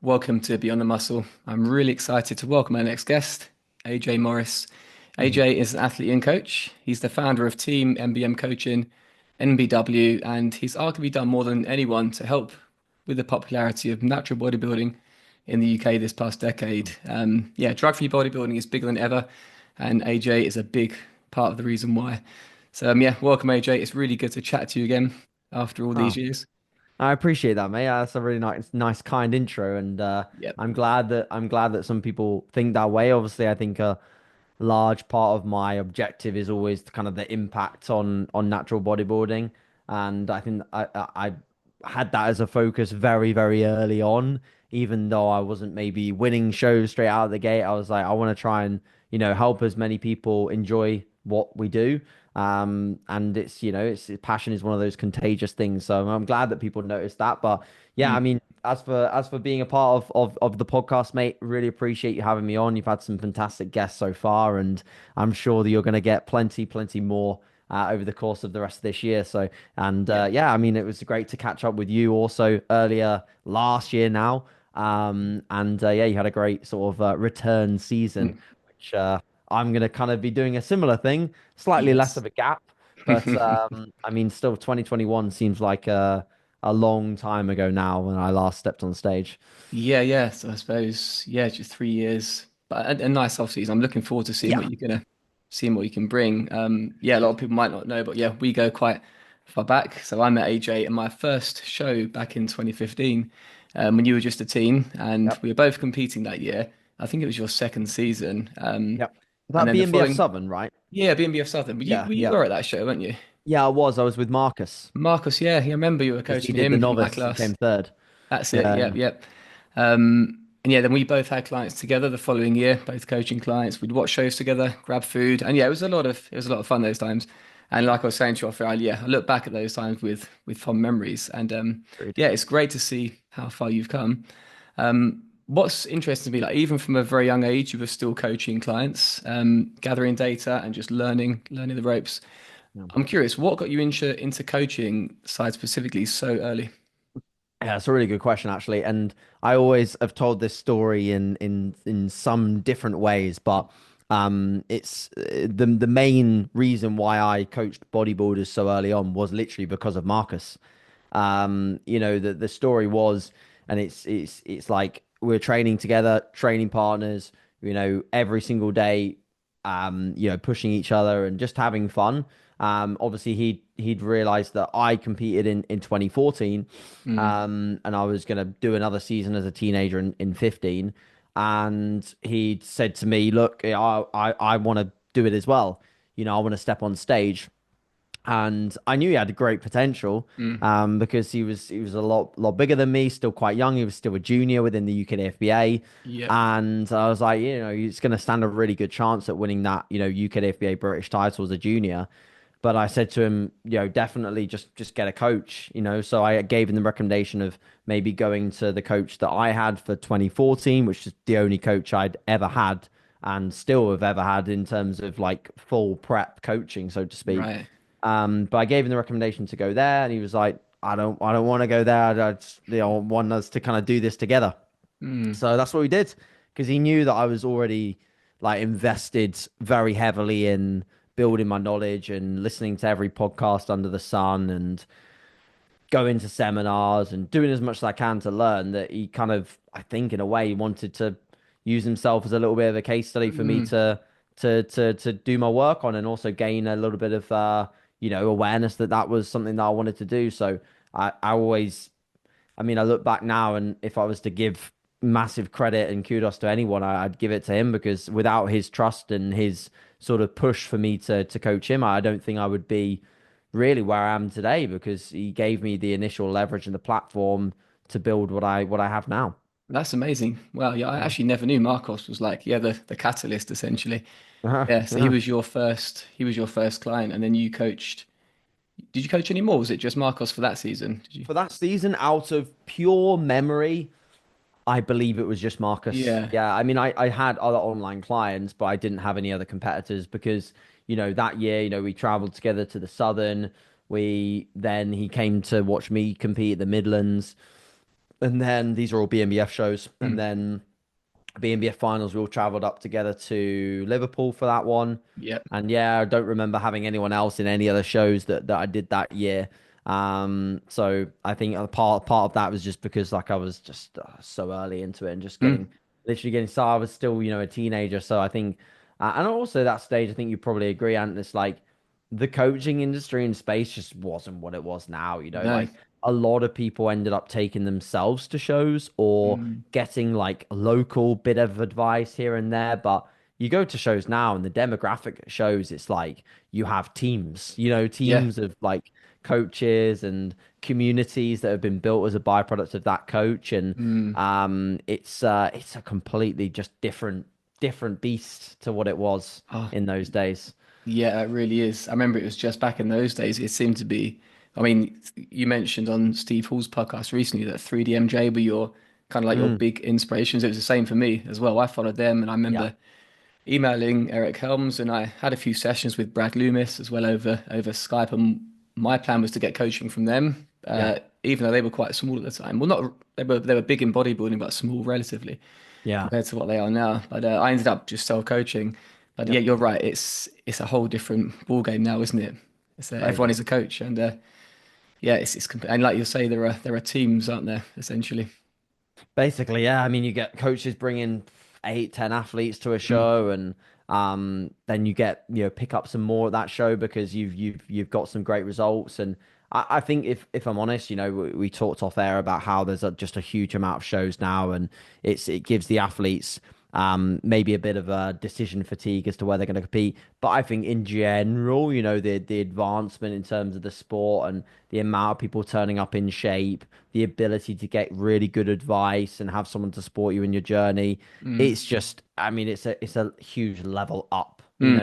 Welcome to Beyond the Muscle. I'm really excited to welcome our next guest, AJ Morris. Mhm. AJ is an athlete and coach. He's the founder of Team MBM Coaching, NBW, and he's arguably done more than anyone to help with the popularity of natural bodybuilding in the UK this past decade. Drug-free bodybuilding is bigger than ever, and AJ is a big part of the reason why. Welcome, AJ. It's really good to chat to you again after all these Oh, years. I appreciate that, mate. That's a really nice, kind intro, and Yep. I'm glad that some people think that way. Obviously, I think a large part of my objective is always kind of the impact on natural bodybuilding, and I think I had that as a focus very, very early on. Even though I wasn't maybe winning shows straight out of the gate, I was like, I want to try and help as many people enjoy what we do. And it's passion is one of those contagious things. So I'm glad that people noticed that. But yeah, I Mm. mean, as for being a part of the podcast, mate, really appreciate you having me on. You've had some fantastic guests so far, and I'm sure that you're going to get plenty more over the course of the rest of this year. So, and Yeah. yeah, I mean, it was great to catch up with you also earlier last year now. And yeah, you had a great sort of return season, Mm. which I'm going to kind of be doing a similar thing, slightly less Yes. of a gap, but I mean, still 2021 seems like a long time ago now when I last stepped on stage. Yeah. So I suppose, just 3 years, but a nice off season. I'm looking forward to Yeah. seeing what you can bring. A lot of people might not know, but yeah, we go quite far back. So I met AJ in my first show back in 2015, when you were just a teen, and Yep. we were both competing that year. I think it was your second season. Yep. And That then the BNBF following, Southern, right? BNBF Southern. But Yeah. you Yeah. were at that show, weren't you? Yeah, I was. I was with Marcus Marcus, yeah, I remember you were because he coaching did the him in my novice and class. came third. That's it. Yeah. Yep. And yeah, then we both had clients together the following year, both coaching clients. We'd watch shows together, grab food, and yeah, it was a lot of fun those times. And like I was saying to you off air, I look back at those times with fond memories. And Agreed. yeah, it's great to see how far you've come. What's interesting to me, like even from a very young age, you were still coaching clients, gathering data and just learning the ropes. Yeah. I'm curious, what got you into coaching side specifically so early? Yeah, it's a really good question actually, and I always have told this story in some different ways, but it's the main reason why I coached bodybuilders so early on was literally because of Marcus. The story was, and it's like we're training together, training partners, every single day, pushing each other and just having fun. Obviously he'd realized that I competed in 2014, Mm, and I was gonna do another season as a teenager in 15, and he said to me, "Look, I want to do it as well. I want to step on stage." And I knew he had great potential, mm, because he was a lot bigger than me, still quite young. He was still a junior within the UK FBA, yep. and I was like, he's going to stand a really good chance at winning that UK FBA British title as a junior. But I said to him, definitely just get a coach, So I gave him the recommendation of maybe going to the coach that I had for 2014, which is the only coach I'd ever had and still have ever had in terms of like full prep coaching, so to speak. Right. But I gave him the recommendation to go there, and he was like, I don't want to go there. I just, want us to kind of do this together. Mm, So that's what we did, because he knew that I was already like invested very heavily in building my knowledge and listening to every podcast under the sun and going to seminars and doing as much as I can to learn, that he kind of, I think in a way, he wanted to use himself as a little bit of a case study for me mm. to do my work on, and also gain a little bit of awareness that that was something that I wanted to do. So I always, I mean, I look back now, and if I was to give massive credit and kudos to anyone, I'd give it to him, because without his trust and his sort of push for me to coach him, I don't think I would be really where I am today, because he gave me the initial leverage and the platform to build what I have now. That's amazing. Well, yeah, I Yeah. actually never knew Marcos was like, the catalyst essentially. Uh-huh. Yeah, so Yeah. he was your first client, and then you coached. Did you coach any more? Was it just Marcos for that season? Did you? For that season, out of pure memory, I believe it was just Marcus. Yeah. Yeah, I mean, I had other online clients, but I didn't have any other competitors because, that year, we traveled together to the Southern. He came to watch me compete at the Midlands. And then these are all BNBF shows. And Mm. then BNBF finals, we all traveled up together to Liverpool for that one. Yep. And yeah, I don't remember having anyone else in any other shows that I did that year. So I think a part of that was just because like I was just so early into it and just Mm. literally getting started. I was still, a teenager. So I think, and also that stage, I think you probably agree, and it's like the coaching industry in space just wasn't what it was now. No. Like a lot of people ended up taking themselves to shows or Mm. getting like a local bit of advice here and there. But you go to shows now and the demographic at shows, it's like you have teams, Yeah. teams of like coaches and communities that have been built as a byproduct of that coach. And Mm. it's a completely just different beast to what it was Oh, in those days. yeah, it really is. I remember it was just back in those days. It seemed to be. I mean, you mentioned on Steve Hall's podcast recently that 3DMJ were your kind of like your Mm, big inspirations. It was the same for me as well. I followed them, and I yeah, remember emailing Eric Helms, and I had a few sessions with Brad Loomis as well over Skype. And my plan was to get coaching from them, yeah, even though they were quite small at the time. Well, not they were big in bodybuilding, but small relatively yeah, compared to what they are now. But I ended up just self coaching. But yeah, yep, you're right. It's a whole different ball game now, isn't it? Everyone basically. is a coach, and yeah, and like you say, there are teams, aren't there? Essentially. Basically, yeah. I mean, you get coaches bringing 8, 10 athletes to a Mm, show, and then you get pick up some more at that show because you've got some great results. And I think if I'm honest, we talked off air about how there's just a huge amount of shows now, and it gives the athletes maybe a bit of a decision fatigue as to where they're going to compete. But I think in general, the advancement in terms of the sport and the amount of people turning up in shape, the ability to get really good advice and have someone to support you in your journey, mm, it's just, I mean, it's a huge level up. mm.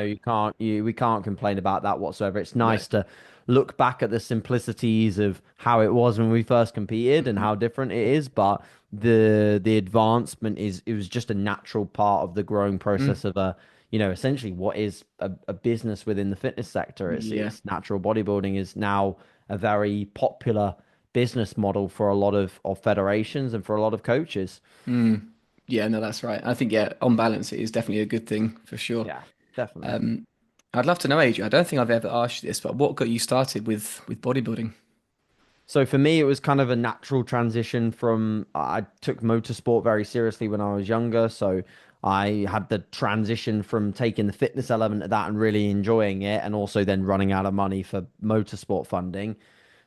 We can't complain about that whatsoever. It's No. nice to look back at the simplicities of how it was when we first competed and how different it is, but the advancement is it was just a natural part of the growing Mm, process of essentially what is a business within the fitness sector. yeah. It's natural bodybuilding is now a very popular business model for a lot of federations and for a lot of coaches. Mm. Yeah, no, that's right. I think, yeah, on balance, it is definitely a good thing for sure. Yeah, definitely. Um, I'd love to know, Adrian. I don't think I've ever asked you this, but what got you started with bodybuilding? So for me, it was kind of a natural transition from I took motorsport very seriously when I was younger. So I had the transition from taking the fitness element of that and really enjoying it, and also then running out of money for motorsport funding.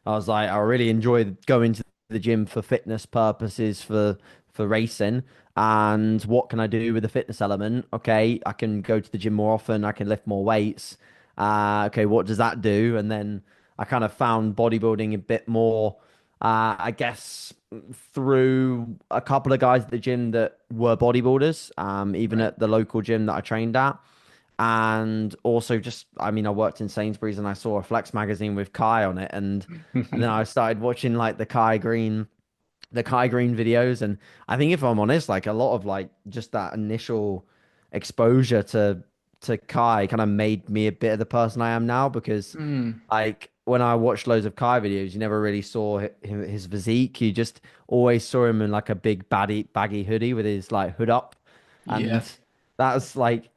I was like, I really enjoy going to the gym for fitness purposes for racing. And what can I do with the fitness element? Okay, I can go to the gym more often. I can lift more weights. Okay, what does that do? And then I kind of found bodybuilding a bit more, I guess, through a couple of guys at the gym that were bodybuilders, even Right. at the local gym that I trained at. And also just, I mean, I worked in Sainsbury's and I saw a Flex magazine with Kai on it. And then I started watching like the Kai Green videos. And I think if I'm honest, like a lot of like just that initial exposure to Kai kind of made me a bit of the person I am now because Mm, like when I watched loads of Kai videos, you never really saw his physique. You just always saw him in like a big baggy hoodie with his like hood up. yeah. And that's like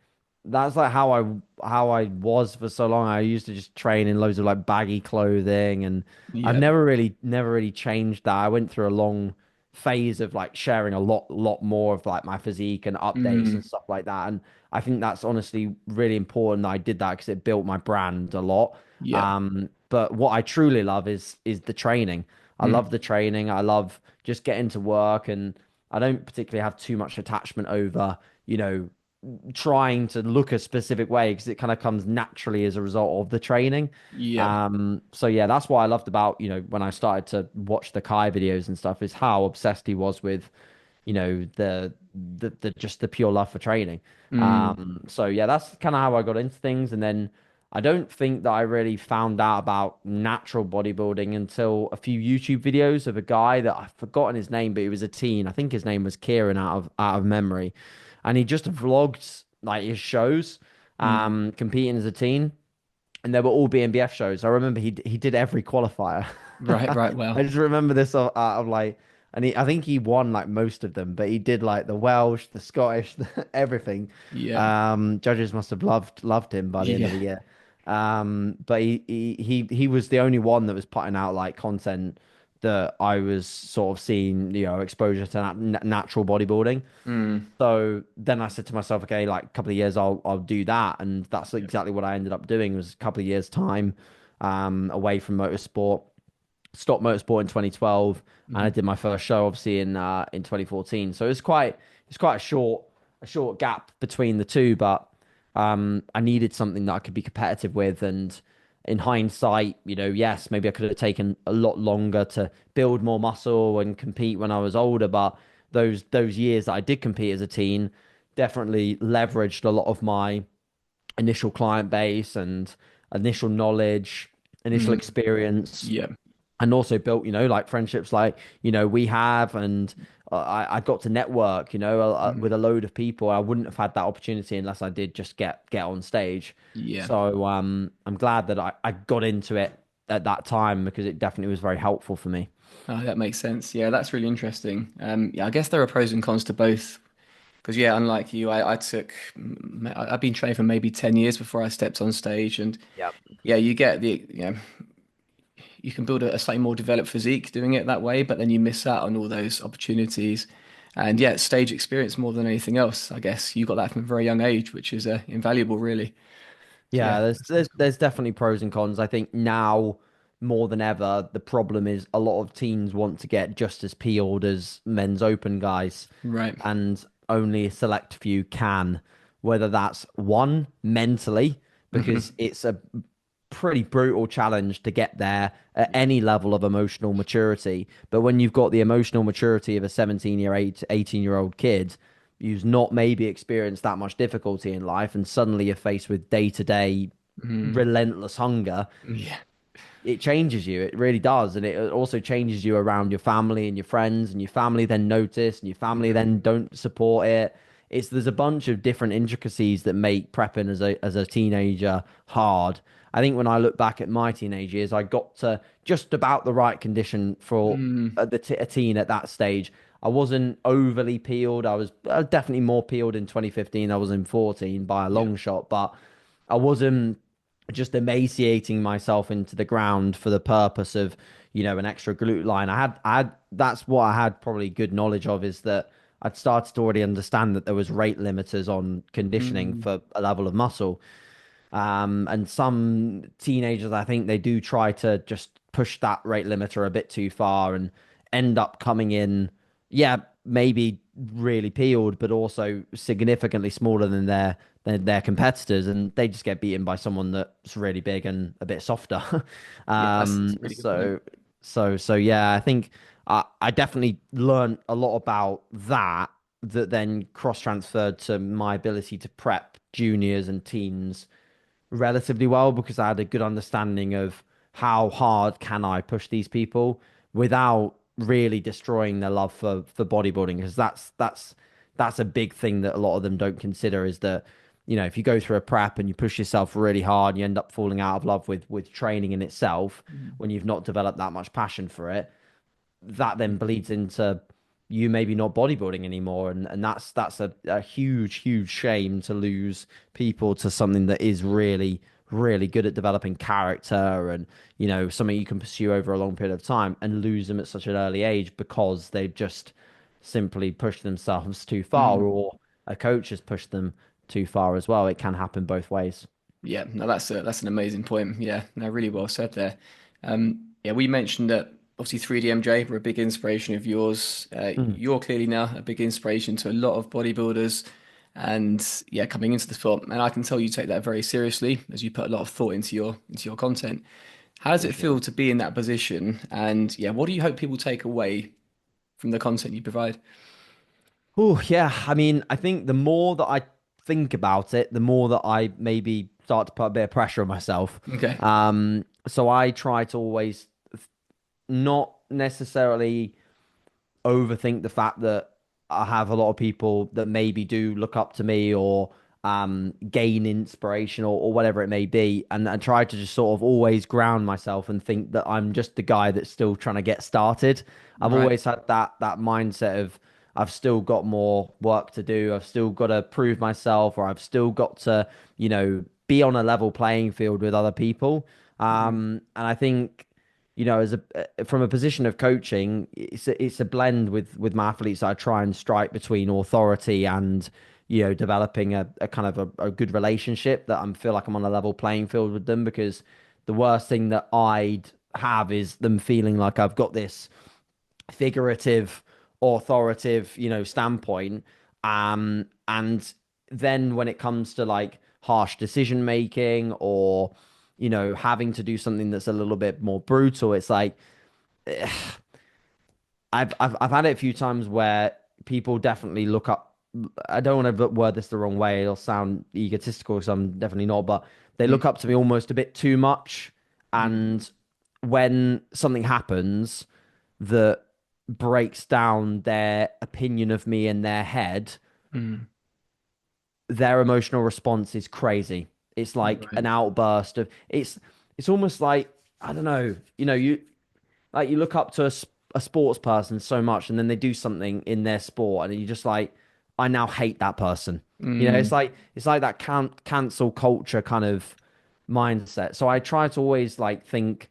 that's like how I was for so long. I used to just train in loads of like baggy clothing, and I've Yeah. never really changed that. I went through a long phase of like sharing a lot more of like my physique and updates and Mm, stuff like that. And I think that's honestly really important that I did that because it built my brand a lot. yeah. But what I truly love is the training. I Mm, love the training. I love just getting to work, and I don't particularly have too much attachment over, you know, trying to look a specific way because it kind of comes naturally as a result of the training. yeah. So yeah, that's what I loved about, when I started to watch the Kai videos and stuff is how obsessed he was with, the just the pure love for training. Mm, So yeah, that's kind of how I got into things. And then I don't think that I really found out about natural bodybuilding until a few YouTube videos of a guy that I've forgotten his name, but he was a teen. I think his name was Kieran out of memory, and he just vlogged like his shows, mm. competing as a teen, and they were all BNBF shows. I remember he did every qualifier. Right, right. I Well, just remember this out of like. and I think he won like most of them, but he did like the Welsh, the Scottish, everything. Yeah. Judges must have loved him by the end of the Yeah. year. But he was the only one that was putting out like content that I was sort of seeing, exposure to natural bodybuilding. Mm. So then I said to myself, okay, like a couple of years, I'll do that, and that's Yeah. exactly what I ended up doing. Was a couple of years time, away from motorsport. Stopped motorsport in 2012, and I Mhm. did my first show obviously in 2014. So it's quite a short gap between the two, but I needed something that I could be competitive with. And in hindsight, yes, maybe I could have taken a lot longer to build more muscle and compete when I was older, but those years that I did compete as a teen definitely leveraged a lot of my initial client base and initial knowledge, initial Mm. experience, Yeah. and also built, like friendships like, we have. And I got to network, with Mm. a load of people. I wouldn't have had that opportunity unless I did just get on stage. Yeah. So I'm glad that I got into it at that time because it definitely was very helpful for me. That makes sense. Yeah, that's really interesting. Yeah, I guess there are pros and cons to both. Because yeah, unlike you, I've been training for maybe 10 years before I stepped on stage, and Yep. yeah, you can build a slightly more developed physique doing it that way, but then you miss out on all those opportunities. And yeah, stage experience more than anything else. I guess you got that from a very young age, which is invaluable, really. So yeah, Yeah, there's that sounds there's cool. there's definitely pros and cons. I think now more than ever, the problem is a lot of teams want to get just as peeled as men's open guys, Right. and only a select few can. Whether that's one mentally, because Hmm. it's a pretty brutal challenge to get there at any level of emotional maturity. But when you've got the emotional maturity of a 18-year-old kid who's not maybe experienced that much difficulty in life, and suddenly you're faced with day-to-day Mm. relentless hunger, Yeah. it changes you. It really does. And it also changes you around your family and your friends, and your family then notice, and your family Yeah. then don't support it. There's a bunch of different intricacies that make prepping as a teenager hard. I think when I look back at my teenage years, I got to just about the right condition for Mm. a teen at that stage. I wasn't overly peeled. I was definitely more peeled in 2015. I was in 14 by a Yeah. long shot, but I wasn't just emaciating myself into the ground for the purpose of, an extra glute line. That's what I had probably good knowledge of, is that I'd started to already understand that there was rate limiters on conditioning Mm. for a level of muscle. And some teenagers, I think they do try to just push that rate limiter a bit too far and end up coming in, yeah, maybe really peeled, but also significantly smaller than their competitors, and they just get beaten by someone that's really big and a bit softer. Yeah, that's a um, really good point. so so yeah, I think I definitely learned a lot about that then cross transferred to my ability to prep juniors and teens relatively well, because I had a good understanding of how hard can I push these people without really destroying their love for bodybuilding, because that's a big thing that a lot of them don't consider, is that, if you go through a prep and you push yourself really hard, you end up falling out of love with training in itself Mm. when you've not developed that much passion for it. That then bleeds into you maybe not bodybuilding anymore, and that's a huge shame, to lose people to something that is really good at developing character, and something you can pursue over a long period of time, and lose them at such an early age because they've just simply pushed themselves too far, Mm. or a coach has pushed them too far as well. It can happen both ways. Yeah, no, that's an amazing point. Yeah, no, really well said there. Yeah, we mentioned that obviously 3D were a big inspiration of yours. Mm. You're clearly now a big inspiration to a lot of bodybuilders, and yeah, coming into the sport. And I can tell you take that very seriously as you put a lot of thought into your content. How does it Appreciate feel it. to be in that position? And yeah, what do you hope people take away from the content you provide? Oh, yeah. I mean, I think the more that I think about it, the more that I maybe start to put a bit of pressure on myself. Okay. So I try to always not necessarily overthink the fact that I have a lot of people that maybe do look up to me, or gain inspiration or whatever it may be. And I try to just sort of always ground myself and think that I'm just the guy that's still trying to get started. I've Right. always had that mindset of I've still got more work to do. I've still got to prove myself, or I've still got to, be on a level playing field with other people. Mm. And I think, as a from a position of coaching, it's a blend with my athletes. I try and strike between authority and developing a kind of a good relationship that I feel like I'm on a level playing field with them, because the worst thing that I'd have is them feeling like I've got this figurative, authoritative, standpoint. And then when it comes to like harsh decision making, or, having to do something that's a little bit more brutal, it's like I've had it a few times where people definitely look up. I don't want to word this the wrong way. It'll sound egotistical, so I'm definitely not. But they Mm. look up to me almost a bit too much. Mm. And when something happens that breaks down their opinion of me in their head, Mm. their emotional response is crazy. It's like Right. an outburst of it's almost like, I don't know, you like you look up to a sports person so much, and then they do something in their sport, and you just like, I now hate that person. It's Mm. like that cancel culture kind of mindset. So I try to always like think,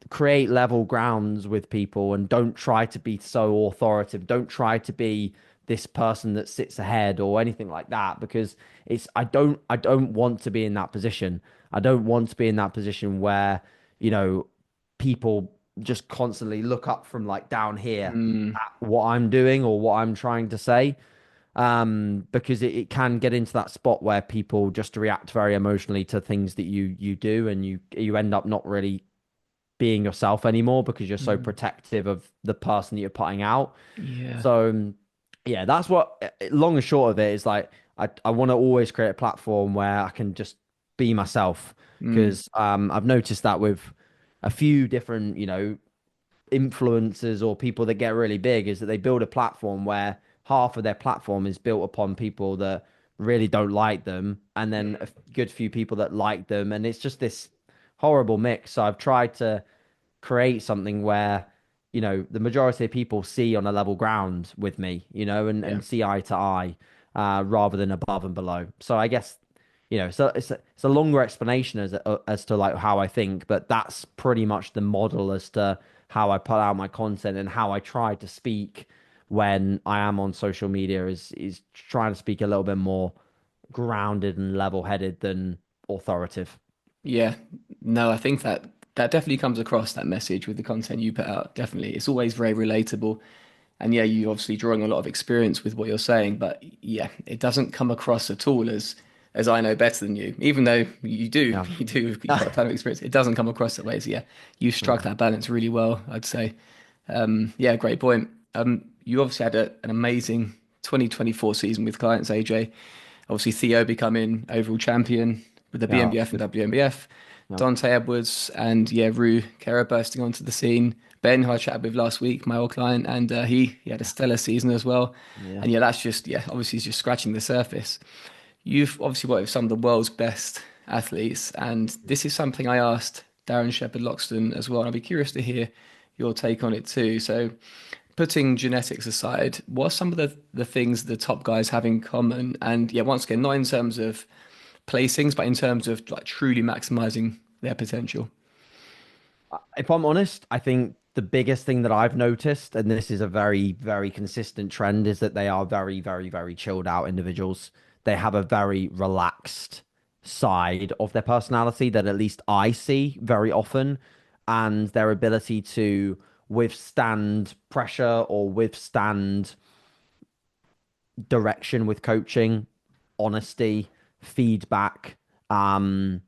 create level grounds with people, and don't try to be so authoritative. Don't try to be this person that sits ahead or anything like that, because I don't want to be in that position. I don't want to be in that position where, you know, people just constantly look up from like down here Mm. at what I'm doing or what I'm trying to say. Because it can get into that spot where people just react very emotionally to things that you do, and you end up not really being yourself anymore because you're so Mm. protective of the person that you're putting out. Yeah. So yeah, that's what long and short of it is like. I want to always create a platform where I can just be myself, Mm. because I've noticed that with a few different influencers or people that get really big, is that they build a platform where half of their platform is built upon people that really don't like them, and then a good few people that like them, and it's just this horrible mix. So I've tried to create something where, the majority of people see on a level ground with me, Yeah. and see eye to eye, rather than above and below. So I guess, so it's a longer explanation as to like how I think, but that's pretty much the model as to how I put out my content and how I try to speak when I am on social media, is trying to speak a little bit more grounded and level headed than authoritative. Yeah, no, I think that definitely comes across, that message with the content you put out. Definitely. It's always very relatable. And yeah, you obviously drawing a lot of experience with what you're saying, but yeah, it doesn't come across at all as I know better than you. Even though you do, Yeah. you've got a ton of experience. It doesn't come across that way. So yeah, you struck Yeah. that balance really well, I'd say. Yeah, great point. You obviously had an amazing 2024 season with clients, AJ. Obviously, Theo becoming overall champion with the Yeah, BMBF and good. WMBF. Yeah. Dante Edwards and yeah, Rue Kera bursting onto the scene. Ben, who I chatted with last week, my old client, and he had a stellar season as well. Yeah. And yeah, that's just yeah, obviously, he's just scratching the surface. You've obviously worked with some of the world's best athletes, and this is something I asked Darren Shepherd Loxton as well, and I'd be curious to hear your take on it too. So, putting genetics aside, what are some of the things the top guys have in common? And yeah, once again, not in terms of placings, but in terms of like truly maximizing their potential. If I'm honest, I think the biggest thing that I've noticed, and this is a very, very consistent trend, is that they are very, very, very chilled out individuals. They have a very relaxed side of their personality that at least I see very often, and their ability to withstand pressure or withstand direction with coaching, honesty, feedback. Um,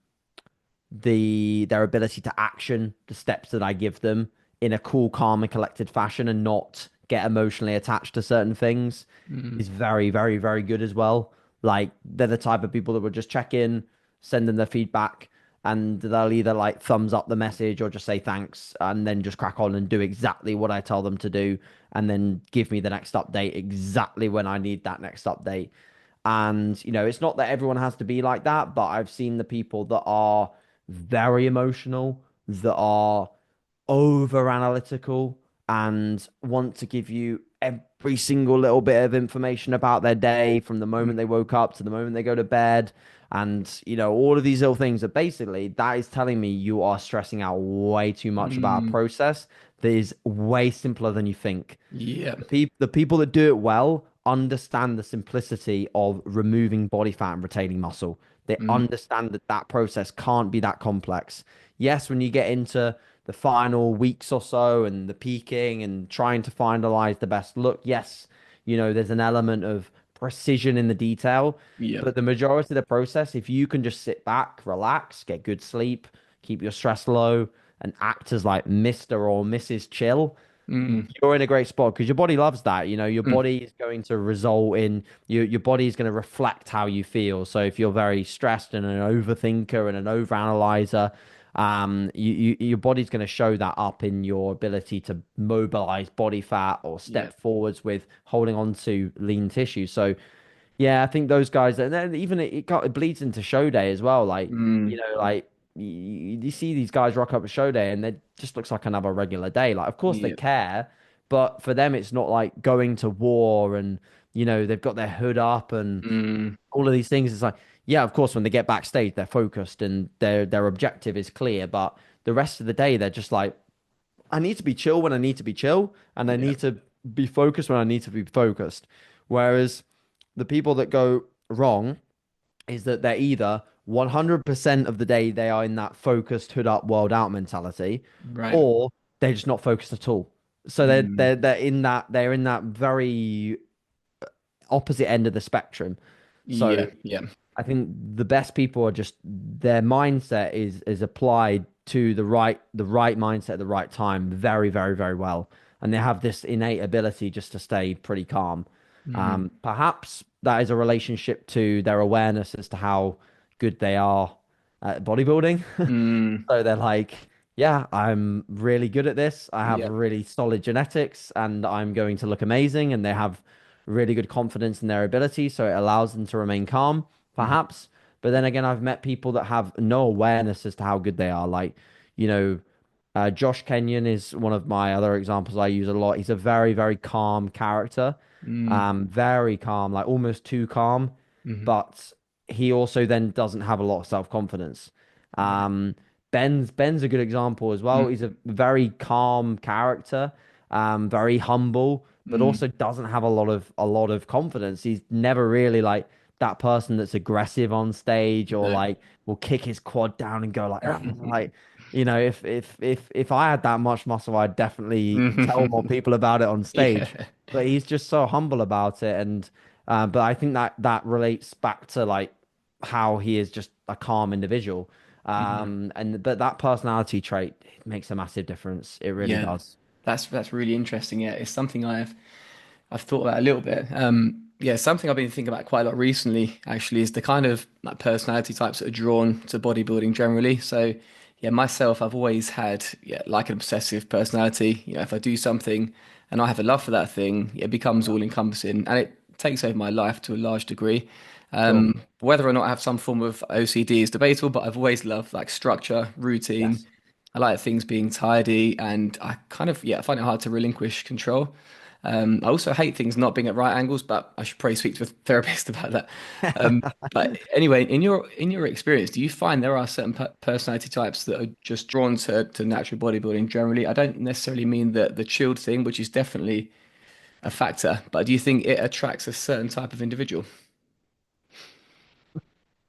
their ability to action the steps that I give them in a cool, calm, and collected fashion, and not get emotionally attached to certain things, Mm. is very, very, very good as well. Like, they're the type of people that would just check in, send them their feedback, and they'll either like thumbs up the message or just say thanks, and then just crack on and do exactly what I tell them to do, and then give me the next update exactly when I need that next update. And, it's not that everyone has to be like that, but I've seen the people that are very emotional, that are over analytical, and want to give you every single little bit of information about their day from the moment they woke up to the moment they go to bed. And, all of these little things that basically that is telling me you are stressing out way too much about a Mm, process that is way simpler than you think. yeah. The people that do it well understand the simplicity of removing body fat and retaining muscle. They Mm, understand that that process can't be that complex. Yes, when you get into the final weeks or so and the peaking and trying to finalize the best look, yes, there's an element of precision in the detail, yeah. but the majority of the process, if you can just sit back, relax, get good sleep, keep your stress low, and act as like Mr. or Mrs. Chill, Mm, you're in a great spot because your body loves that. Your mm, body is going to result in your body is going to reflect how you feel. So if you're very stressed and an overthinker and an overanalyzer, your body's going to show that up in your ability to mobilize body fat or yeah. step forwards with holding on to lean tissue. So yeah, I think those guys, and then even it bleeds into show day as well. Like, Mm, like you see these guys rock up at show day and it just looks like another regular day. Like, of course they yeah. care, but for them, it's not like going to war and, they've got their hood up and Mm, all of these things. It's like, yeah, of course, when they get backstage, they're focused and their objective is clear, but the rest of the day, they're just like, I need to be chill when I need to be chill, and I yeah. need to be focused when I need to be focused. Whereas the people that go wrong is that they're either 100% of the day they are in that focused hood up world out mentality, Right. or they're just not focused at all. So Mm, they're in that very opposite end of the spectrum. yeah. So Yeah. I think the best people are just their mindset is applied to the right mindset at the right time very, very, very well. And they have this innate ability just to stay pretty calm. Mm, Perhaps that is a relationship to their awareness as to how good they are at bodybuilding. mm, So they're like, yeah, I'm really good at this. I have yeah. really solid genetics and I'm going to look amazing. And they have really good confidence in their ability. So it allows them to remain calm, Mm, perhaps. But then again, I've met people that have no awareness as to how good they are. Like, you know, Josh Kenyon is one of my other examples I use a lot. He's a very, very calm character, mm, very calm, like almost too calm. mm, But he also then doesn't have a lot of self-confidence. right. Um, Ben's a good example as well. Mm, He's a very calm character, very humble, but mm, also doesn't have a lot of confidence. He's never really like that person that's aggressive on stage or no. like will kick his quad down and go like "Ah," like if I had that much muscle, I'd definitely tell more Mhm. people about it on stage. Yeah. But he's just so humble about it, and but I think that relates back to like how he is just a calm individual. Mhm. And but that personality trait it makes a massive difference. It really Yeah. does. That's really interesting. Yeah, it's something I've thought about a little bit. Yeah, something I've been thinking about quite a lot recently, actually, is the kind of like personality types that are drawn to bodybuilding generally. So, yeah, myself, I've always had like an obsessive personality. If I do something and I have a love for that thing, it becomes Yeah. all encompassing and it takes over my life to a large degree. Sure. Whether or not I have some form of OCD is debatable, but I've always loved like structure, routine. Yes. I like things being tidy, and I kind of I find it hard to relinquish control. I also hate things not being at right angles, but I should probably speak to a therapist about that. But anyway, in your experience, do you find there are certain personality types that are just drawn to natural bodybuilding generally? I don't necessarily mean the chilled thing, which is definitely a factor, but do you think it attracts a certain type of individual?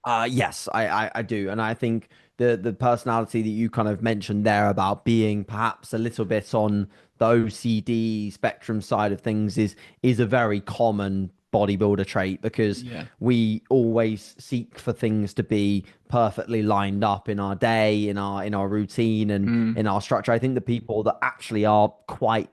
Yes, I do, and I think the personality that you kind of mentioned there about being perhaps a little bit on the OCD spectrum side of things is a very common bodybuilder trait because Yeah. we always seek for things to be perfectly lined up in our day, in our routine, and Mm, in our structure. I think the people that actually are quite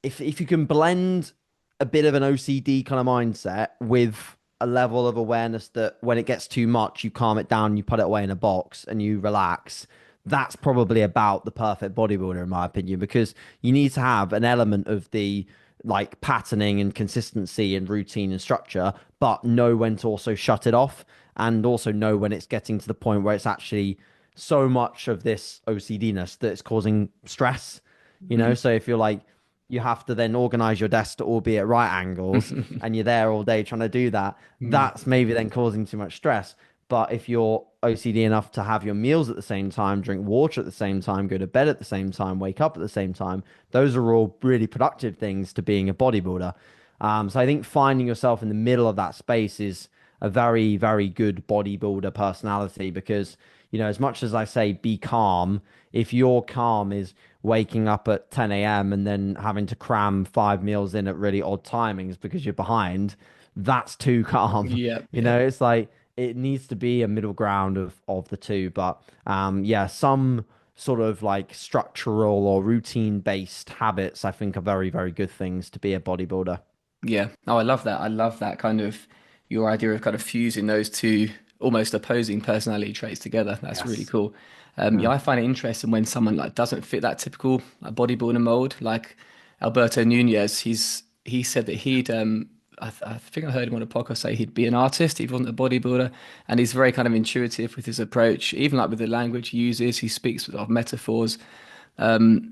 if you can blend a bit of an OCD kind of mindset with a level of awareness that when it gets too much, you calm it down, you put it away in a box and you relax. That's probably about the perfect bodybuilder, in my opinion, because you need to have an element of the like patterning and consistency and routine and structure, but know when to also shut it off and also know when it's getting to the point where it's actually so much of this OCD-ness that it's causing stress, you know? Mm. So if you're like, you have to then organize your desk to all be at right angles and you're there all day trying to do that, Mm. that's maybe then causing too much stress. But if you're OCD enough to have your meals at the same time, drink water at the same time, go to bed at the same time, wake up at the same time, those are all really productive things to being a bodybuilder. So I think finding yourself in the middle of that space is a very, very good bodybuilder personality because, you know, as much as I say be calm, if your calm is waking up at 10 a.m. and then having to cram 5 meals in at really odd timings because you're behind, that's too calm. Yeah, You yeah. know, it's like it needs to be a middle ground of the two. But yeah, some sort of like structural or routine based habits, I think, are very, very good things to be a bodybuilder. Yeah. Oh, I love that. I love that kind of your idea of kind of fusing those two almost opposing personality traits together. That's really Yes. cool. Yeah, Yeah. I find it interesting when someone like doesn't fit that typical like, bodybuilder mold, like Alberto Nunez. He said that I think I heard him on a podcast say he'd be an artist. He wasn't a bodybuilder, and he's very kind of intuitive with his approach, even like with the language he uses. He speaks with a lot of metaphors.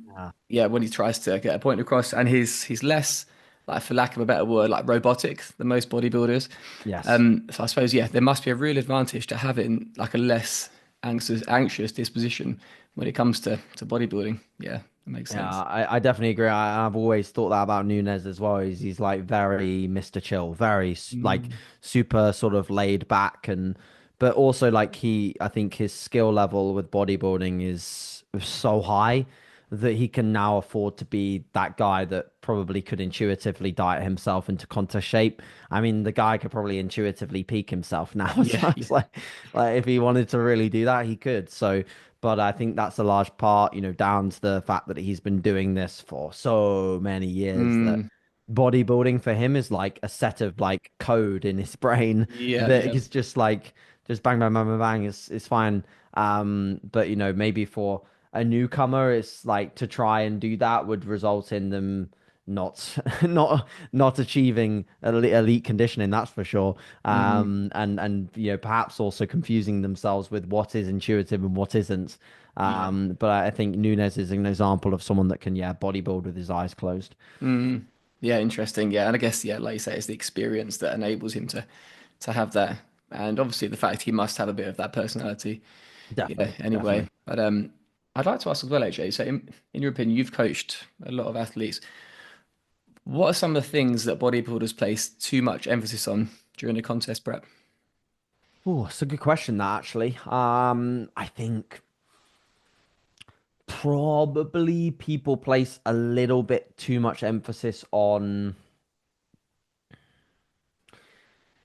Yeah. Yeah, when he tries to get a point across, and he's less like, for lack of a better word, like robotic than most bodybuilders. Yes. So I suppose yeah, there must be a real advantage to having like a less anxious disposition when it comes to bodybuilding. Yeah, that makes Yeah, sense. I definitely agree. I've always thought that about Nunez as well. He's like very Mr. Chill, very like Mm, super sort of laid back and but also like I think his skill level with bodybuilding is so high that he can now afford to be that guy that probably could intuitively diet himself into contest shape. I mean, the guy could probably intuitively peak himself now. yeah, So it's yeah. like if he wanted to really do that, he could. So but I think that's a large part, you know, down to the fact that he's been doing this for so many years that Mm, bodybuilding for him is like a set of like code in his brain yeah, that yeah. he's just like just bang bang bang bang bang is fine. But you know, maybe for a newcomer, it's like to try and do that would result in them not not achieving elite conditioning, that's for sure. Mm, And you know, perhaps also confusing themselves with what is intuitive and what isn't. yeah. But I think Nunez is an example of someone that can, yeah, bodybuild with his eyes closed. Mm, yeah, interesting. Yeah, and I guess yeah, like you say, it's the experience that enables him to have that, and obviously the fact he must have a bit of that personality. Yeah, Definitely, anyway. definitely. But I'd like to ask as well, AJ. So in your opinion, you've coached a lot of athletes. What are some of the things that bodybuilders place too much emphasis on during the contest prep? Oh, it's a good question, that actually. I think probably people place a little bit too much emphasis on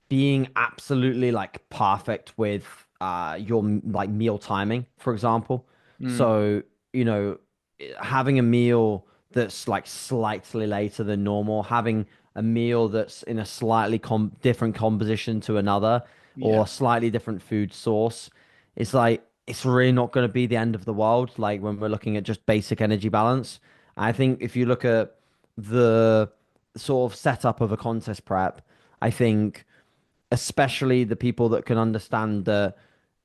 being absolutely like perfect with your like meal timing, for example. Mm, So, you know, having a meal that's like slightly later than normal, having a meal that's in a slightly different composition to another yeah. or slightly different food source, it's like it's really not going to be the end of the world. Like when we're looking at just basic energy balance, I think if you look at the sort of setup of a contest prep, I think especially the people that can understand that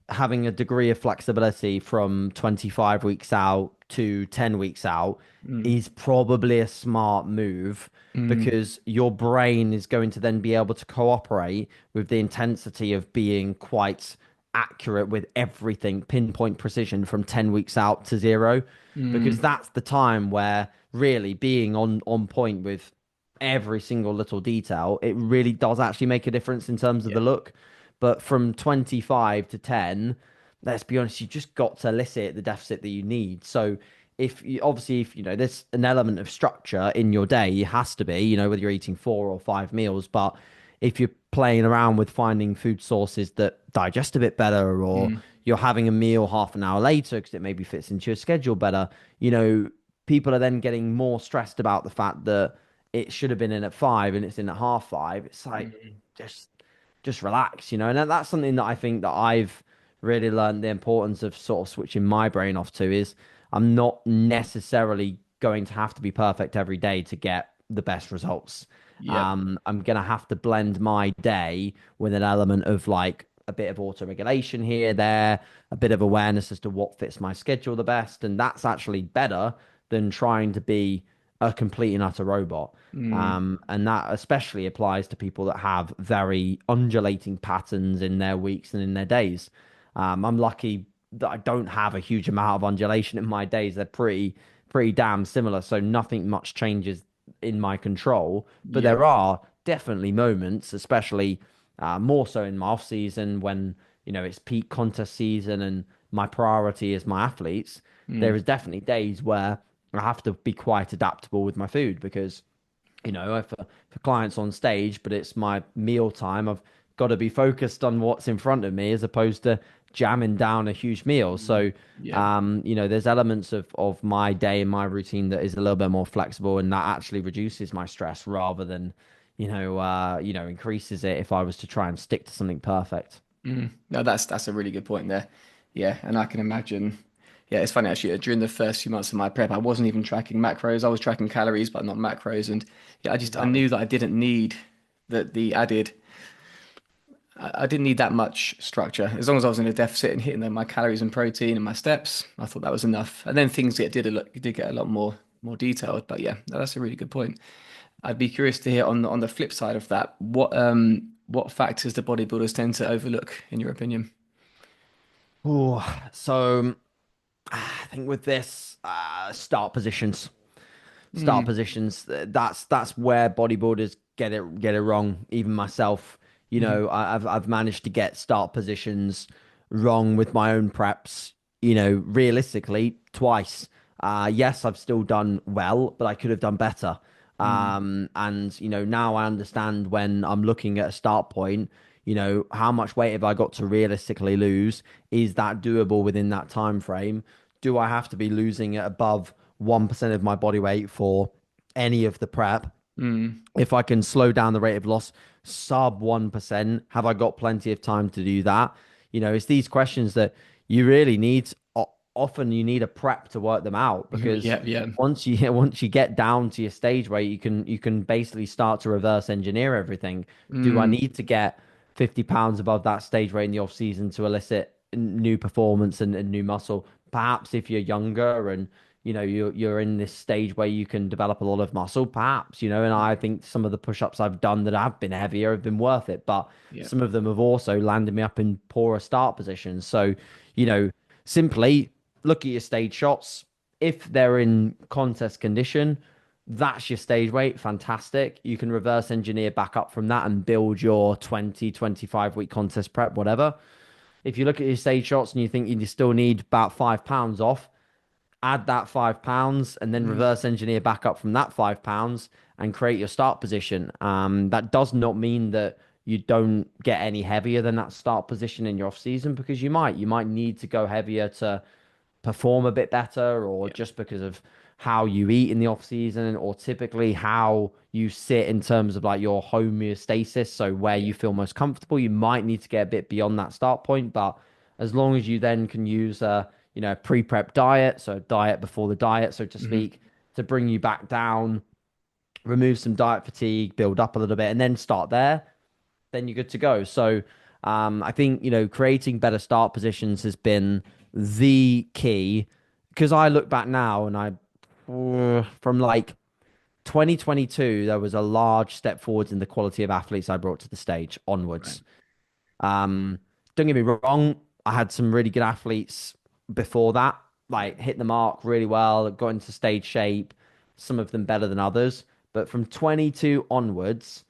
having a degree of flexibility from 25 weeks out to 10 weeks out Mm, is probably a smart move mm, because your brain is going to then be able to cooperate with the intensity of being quite accurate with everything, pinpoint precision from 10 weeks out to zero, because mm, that's the time where really being on point with every single little detail, it really does actually make a difference in terms of yeah. the look. But from 25 to 10, let's be honest, you just got to elicit the deficit that you need. So if you obviously if you know there's an element of structure in your day, it has to be, you know, whether you're eating 4 or 5 meals, but if you're playing around with finding food sources that digest a bit better, or Mm, you're having a meal half an hour later because it maybe fits into your schedule better, you know, people are then getting more stressed about the fact that it should have been in at 5 and it's in at half 5. It's like mm, just just relax, you know. And that's something that I think that I've really learned the importance of sort of switching my brain off to is I'm not necessarily going to have to be perfect every day to get the best results. Yep. I'm gonna have to blend my day with an element of like a bit of auto regulation here, there, a bit of awareness as to what fits my schedule the best, and that's actually better than trying to be a complete and utter robot. Mm. And that especially applies to people that have very undulating patterns in their weeks and in their days. I'm lucky that I don't have a huge amount of undulation in my days. They're pretty damn similar, so nothing much changes in my control. But Yep. there are definitely moments, especially more so in my off season when it's peak contest season and my priority is my athletes. There Mm. is definitely days where I have to be quite adaptable with my food because for clients on stage, but it's my meal time. I've got to be focused on what's in front of me as opposed to jamming down a huge meal. Mm. So, Yep. there's elements of my day and my routine that is a little bit more flexible, and that actually reduces my stress rather than, increases it if I was to try and stick to something perfect. Mm. No, that's a really good point there. Yeah, and I can imagine. Yeah, it's funny actually. During the first few months of my prep, I wasn't even tracking macros. I was tracking calories, but not macros. And yeah, I Exactly. knew that I didn't need the added. I didn't need that much structure. As long as I was in a deficit and hitting my calories and protein and my steps, I thought that was enough. And then things did get a lot more detailed. But yeah, no, that's a really good point. I'd be curious to hear on the flip side of that, what factors do bodybuilders tend to overlook, in your opinion? Ooh, so I think with this, start positions. Start Mm. positions. That's where bodybuilders get it wrong. Even myself, Mm. I've managed to get start positions wrong with my own preps. Realistically, twice. Yes, I've still done well, but I could have done better. Mm. And now I understand when I'm looking at a start point. How much weight have I got to realistically lose? Is that doable within that time frame? Do I have to be losing at above 1% of my body weight for any of the prep? Mm. If I can slow down the rate of loss sub 1%, have I got plenty of time to do that? It's these questions that you really need. Often you need a prep to work them out because Yeah, yeah. once you get down to your stage weight, you can basically start to reverse engineer everything. Do I Mm. need to get 50 pounds above that stage weight in the off season to elicit new performance and new muscle? Perhaps if you're younger and you're in this stage where you can develop a lot of muscle, perhaps, and I think some of the push-ups I've done that have been heavier have been worth it, but Yeah. some of them have also landed me up in poorer start positions. So, you know, simply look at your stage shots. If they're in contest condition, that's your stage weight. Fantastic. You can reverse engineer back up from that and build your 20, 25 week contest prep, whatever. If you look at your stage shots and you think you still need about 5 pounds off, add that 5 pounds and then Mm. reverse engineer back up from that 5 pounds and create your start position. That does not mean that you don't get any heavier than that start position in your off season because you might need to go heavier to perform a bit better or Yeah. just because of how you eat in the off season or typically how you sit in terms of like your homeostasis. So where Yeah. you feel most comfortable, you might need to get a bit beyond that start point. But as long as you then can use a pre-prep diet, so diet before the diet, so to Hmm. speak, to bring you back down, remove some diet fatigue, build up a little bit, and then start there, then you're good to go. So I think, creating better start positions has been the key because I look back now and from like 2022, there was a large step forwards in the quality of athletes I brought to the stage Right. onwards. Um, don't get me wrong, I had some really good athletes before that, like hit the mark really well, got into stage shape, some of them better than others. But from 22 onwards,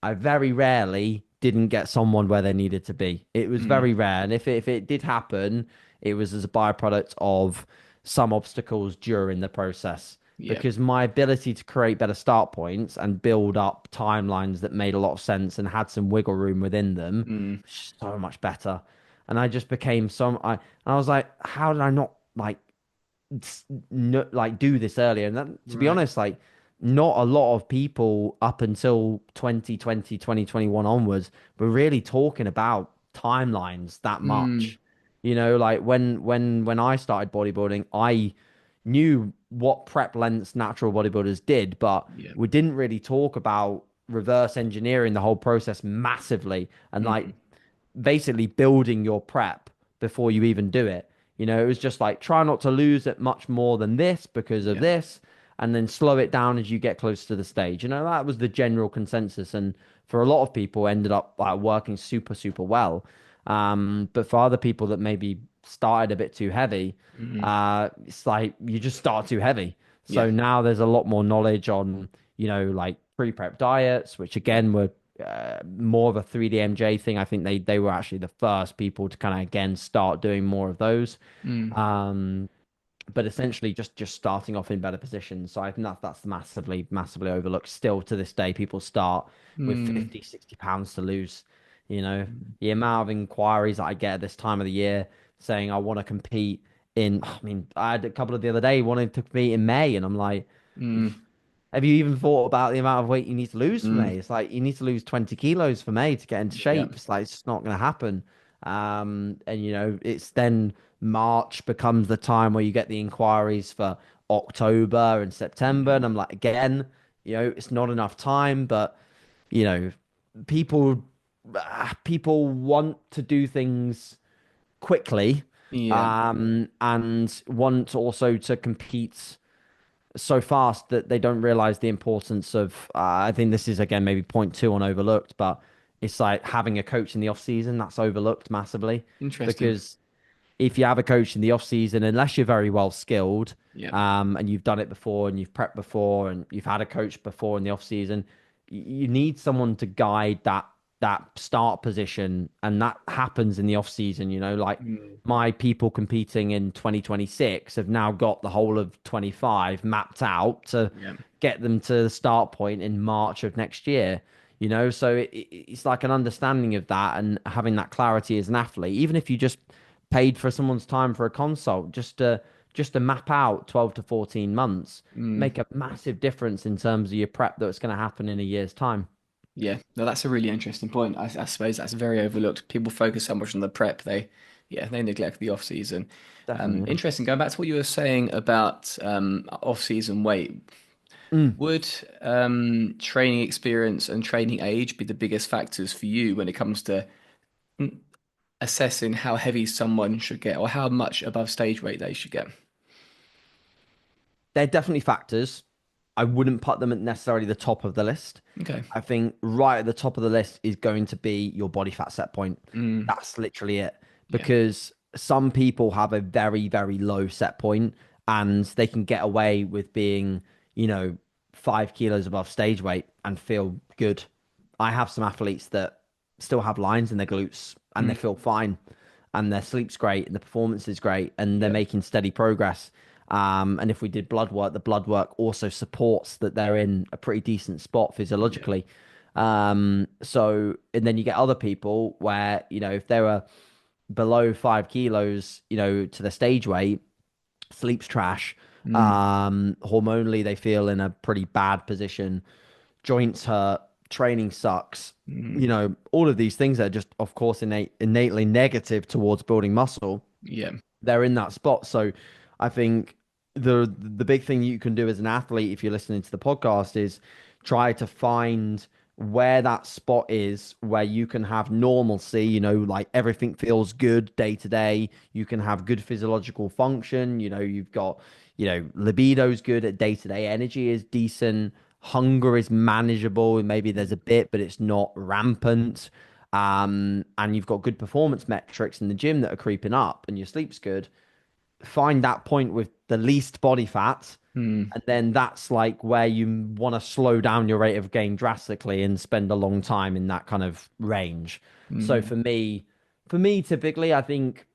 I very rarely didn't get someone where they needed to be. It was Mm. very rare. And if it did happen, it was as a byproduct of some obstacles during the process. Yeah. Because my ability to create better start points and build up timelines that made a lot of sense and had some wiggle room within them, Mm. so much better. And I just became I was like, how did I not like do this earlier? And that, to be Right. honest, like not a lot of people up until 2020, 2021 onwards were really talking about timelines that Mm. much. Like when I started bodybuilding, I knew what prep lengths natural bodybuilders did, but Yeah. we didn't really talk about reverse engineering the whole process massively and like Mm. basically building your prep before you even do it. You know, it was just like try not to lose it much more than this because of Yeah. this, and then slow it down as you get close to the stage. You know, that was the general consensus, and for a lot of people, ended up working super, super well. But for other people that maybe started a bit too heavy, Mm. it's like you just start too heavy. Yeah. So now there's a lot more knowledge on, like pre-prep diets, which Yeah. again were more of a 3DMJ thing. I think they were actually the first people to kind of again start doing more of those. Mm. Um, but essentially just starting off in better positions. So I think that's massively, massively overlooked. Still to this day, people start with Mm. 50, 60 pounds to lose. You know, Mm. the amount of inquiries that I get at this time of the year saying I want to compete in, I mean, I had a couple of the other day wanting to compete in May, and I'm like, Mm. have you even thought about the amount of weight you need to lose for Mm. May? It's like you need to lose 20 kilos for May to get into Yeah. shape. It's like it's just not going to happen. And it's then March becomes the time where you get the inquiries for October and September. Yeah. And I'm like, again, it's not enough time, but you know, people people want to do things quickly, Yeah. and want also to compete so fast that they don't realize the importance of I think this is again maybe point two on overlooked, but it's like having a coach in the off season that's overlooked massively Interesting. because if you have a coach in the off season, unless you're very well skilled, Yeah. and you've done it before and you've prepped before and you've had a coach before in the off season, you need someone to guide that start position, and that happens in the off season. Like Mm. my people competing in 2026 have now got the whole of 25 mapped out to Yeah. get them to the start point in March of next year. So it's like an understanding of that and having that clarity as an athlete, even if you just paid for someone's time for a consult just to map out 12 to 14 months, Mm. make a massive difference in terms of your prep that's going to happen in a year's time. Yeah. No, that's a really interesting point. I suppose that's very overlooked. People focus so much on the prep, they neglect the off season. Definitely. Yeah. Interesting. Going back to what you were saying about off season weight, Mm. would training experience and training age be the biggest factors for you when it comes to assessing how heavy someone should get or how much above stage weight they should get? They're definitely factors. I wouldn't put them at necessarily the top of the list. Okay. I think right at the top of the list is going to be your body fat set point. Mm. That's literally it. Yeah. Because some people have a very, very low set point and they can get away with being, you know, 5 kilos above stage weight and feel good. I have some athletes that still have lines in their glutes and they Mm. feel fine and their sleep's great and the performance is great and they're Yeah. making steady progress. And if we did blood work, the blood work also supports that they're in a pretty decent spot Yeah. physiologically. And then you get other people where, if they were below 5 kilos, to the stage weight, sleep's trash. Mm. Hormonally, they feel in a pretty bad position. Joints hurt, training sucks. Mm. All of these things are just, of course, innately negative towards building muscle. Yeah. They're in that spot. So I think the big thing you can do as an athlete, if you're listening to the podcast, is try to find where that spot is where you can have normalcy, like everything feels good day to day. You can have good physiological function. You've got, libido's good at day to day. Energy is decent. Hunger is manageable. Maybe there's a bit, but it's not rampant. And you've got good performance metrics in the gym that are creeping up and your sleep's good. Find that point with the least body fat, Mm. and then that's like where you want to slow down your rate of gain drastically and spend a long time in that kind of range. So Mm. for me, typically, I think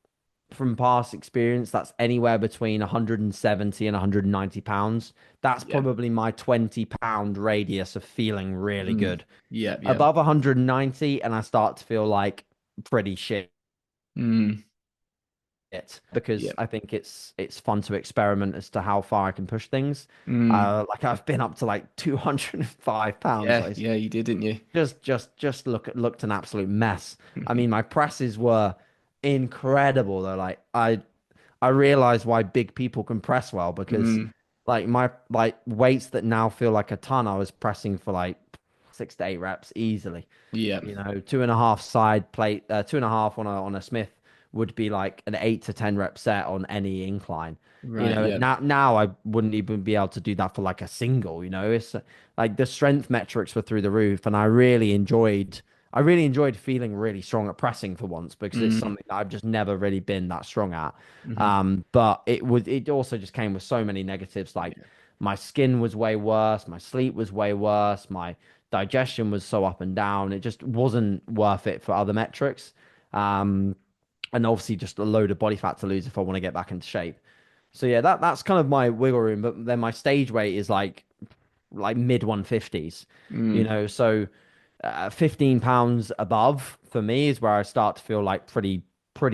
from past experience, that's anywhere between 170 and 190 pounds. That's Yeah. probably my 20-pound radius of feeling really Mm. good. Yeah. Yeah. Above 190, and I start to feel like pretty shit Mm. because Yeah. I think it's fun to experiment as to how far I can push things. Mm. Like I've been up to like 205 pounds. Yeah. Like Yeah. You did, didn't you? just looked an absolute mess. I mean, my presses were incredible. They're like I I realize why big people can press well because Mm, like my like weights that now feel like a ton, I was pressing for like 6 to 8 reps easily. yeah. You know, 2.5 side plate, 2.5 on a Smith would be like an 8 to 10 rep set on any incline. You Right. know, Yeah. now I wouldn't even be able to do that for like a single. You know, it's like the strength metrics were through the roof, and I really enjoyed feeling really strong at pressing for once because it's Mm, something that I've just never really been that strong at. hmm. But it also just came with so many negatives. Like Yeah. my skin was way worse, my sleep was way worse, my digestion was so up and down. It just wasn't worth it for other metrics. Um, and obviously just a load of body fat to lose if I want to get back into shape. So yeah, that's kind of my wiggle room. But then my stage weight is like mid 150s, you Mm, know. So 15 pounds above for me is where I start to feel like pretty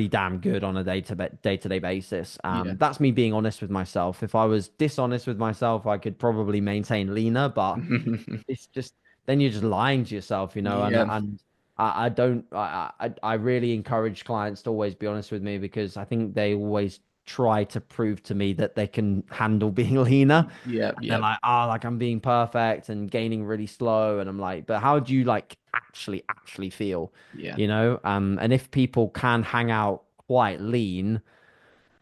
damn good on a day-to-day basis. yeah. That's me being honest with myself. If I was dishonest with myself, I could probably maintain leaner, but it's just then you're just lying to yourself, you know. And Yeah. I don't I really encourage clients to always be honest with me because I think they always try to prove to me that they can handle being leaner. Yeah. And they're Yeah. like, oh, like I'm being perfect and gaining really slow. And I'm like, but how do you like actually feel? Yeah. You know? And if people can hang out quite lean,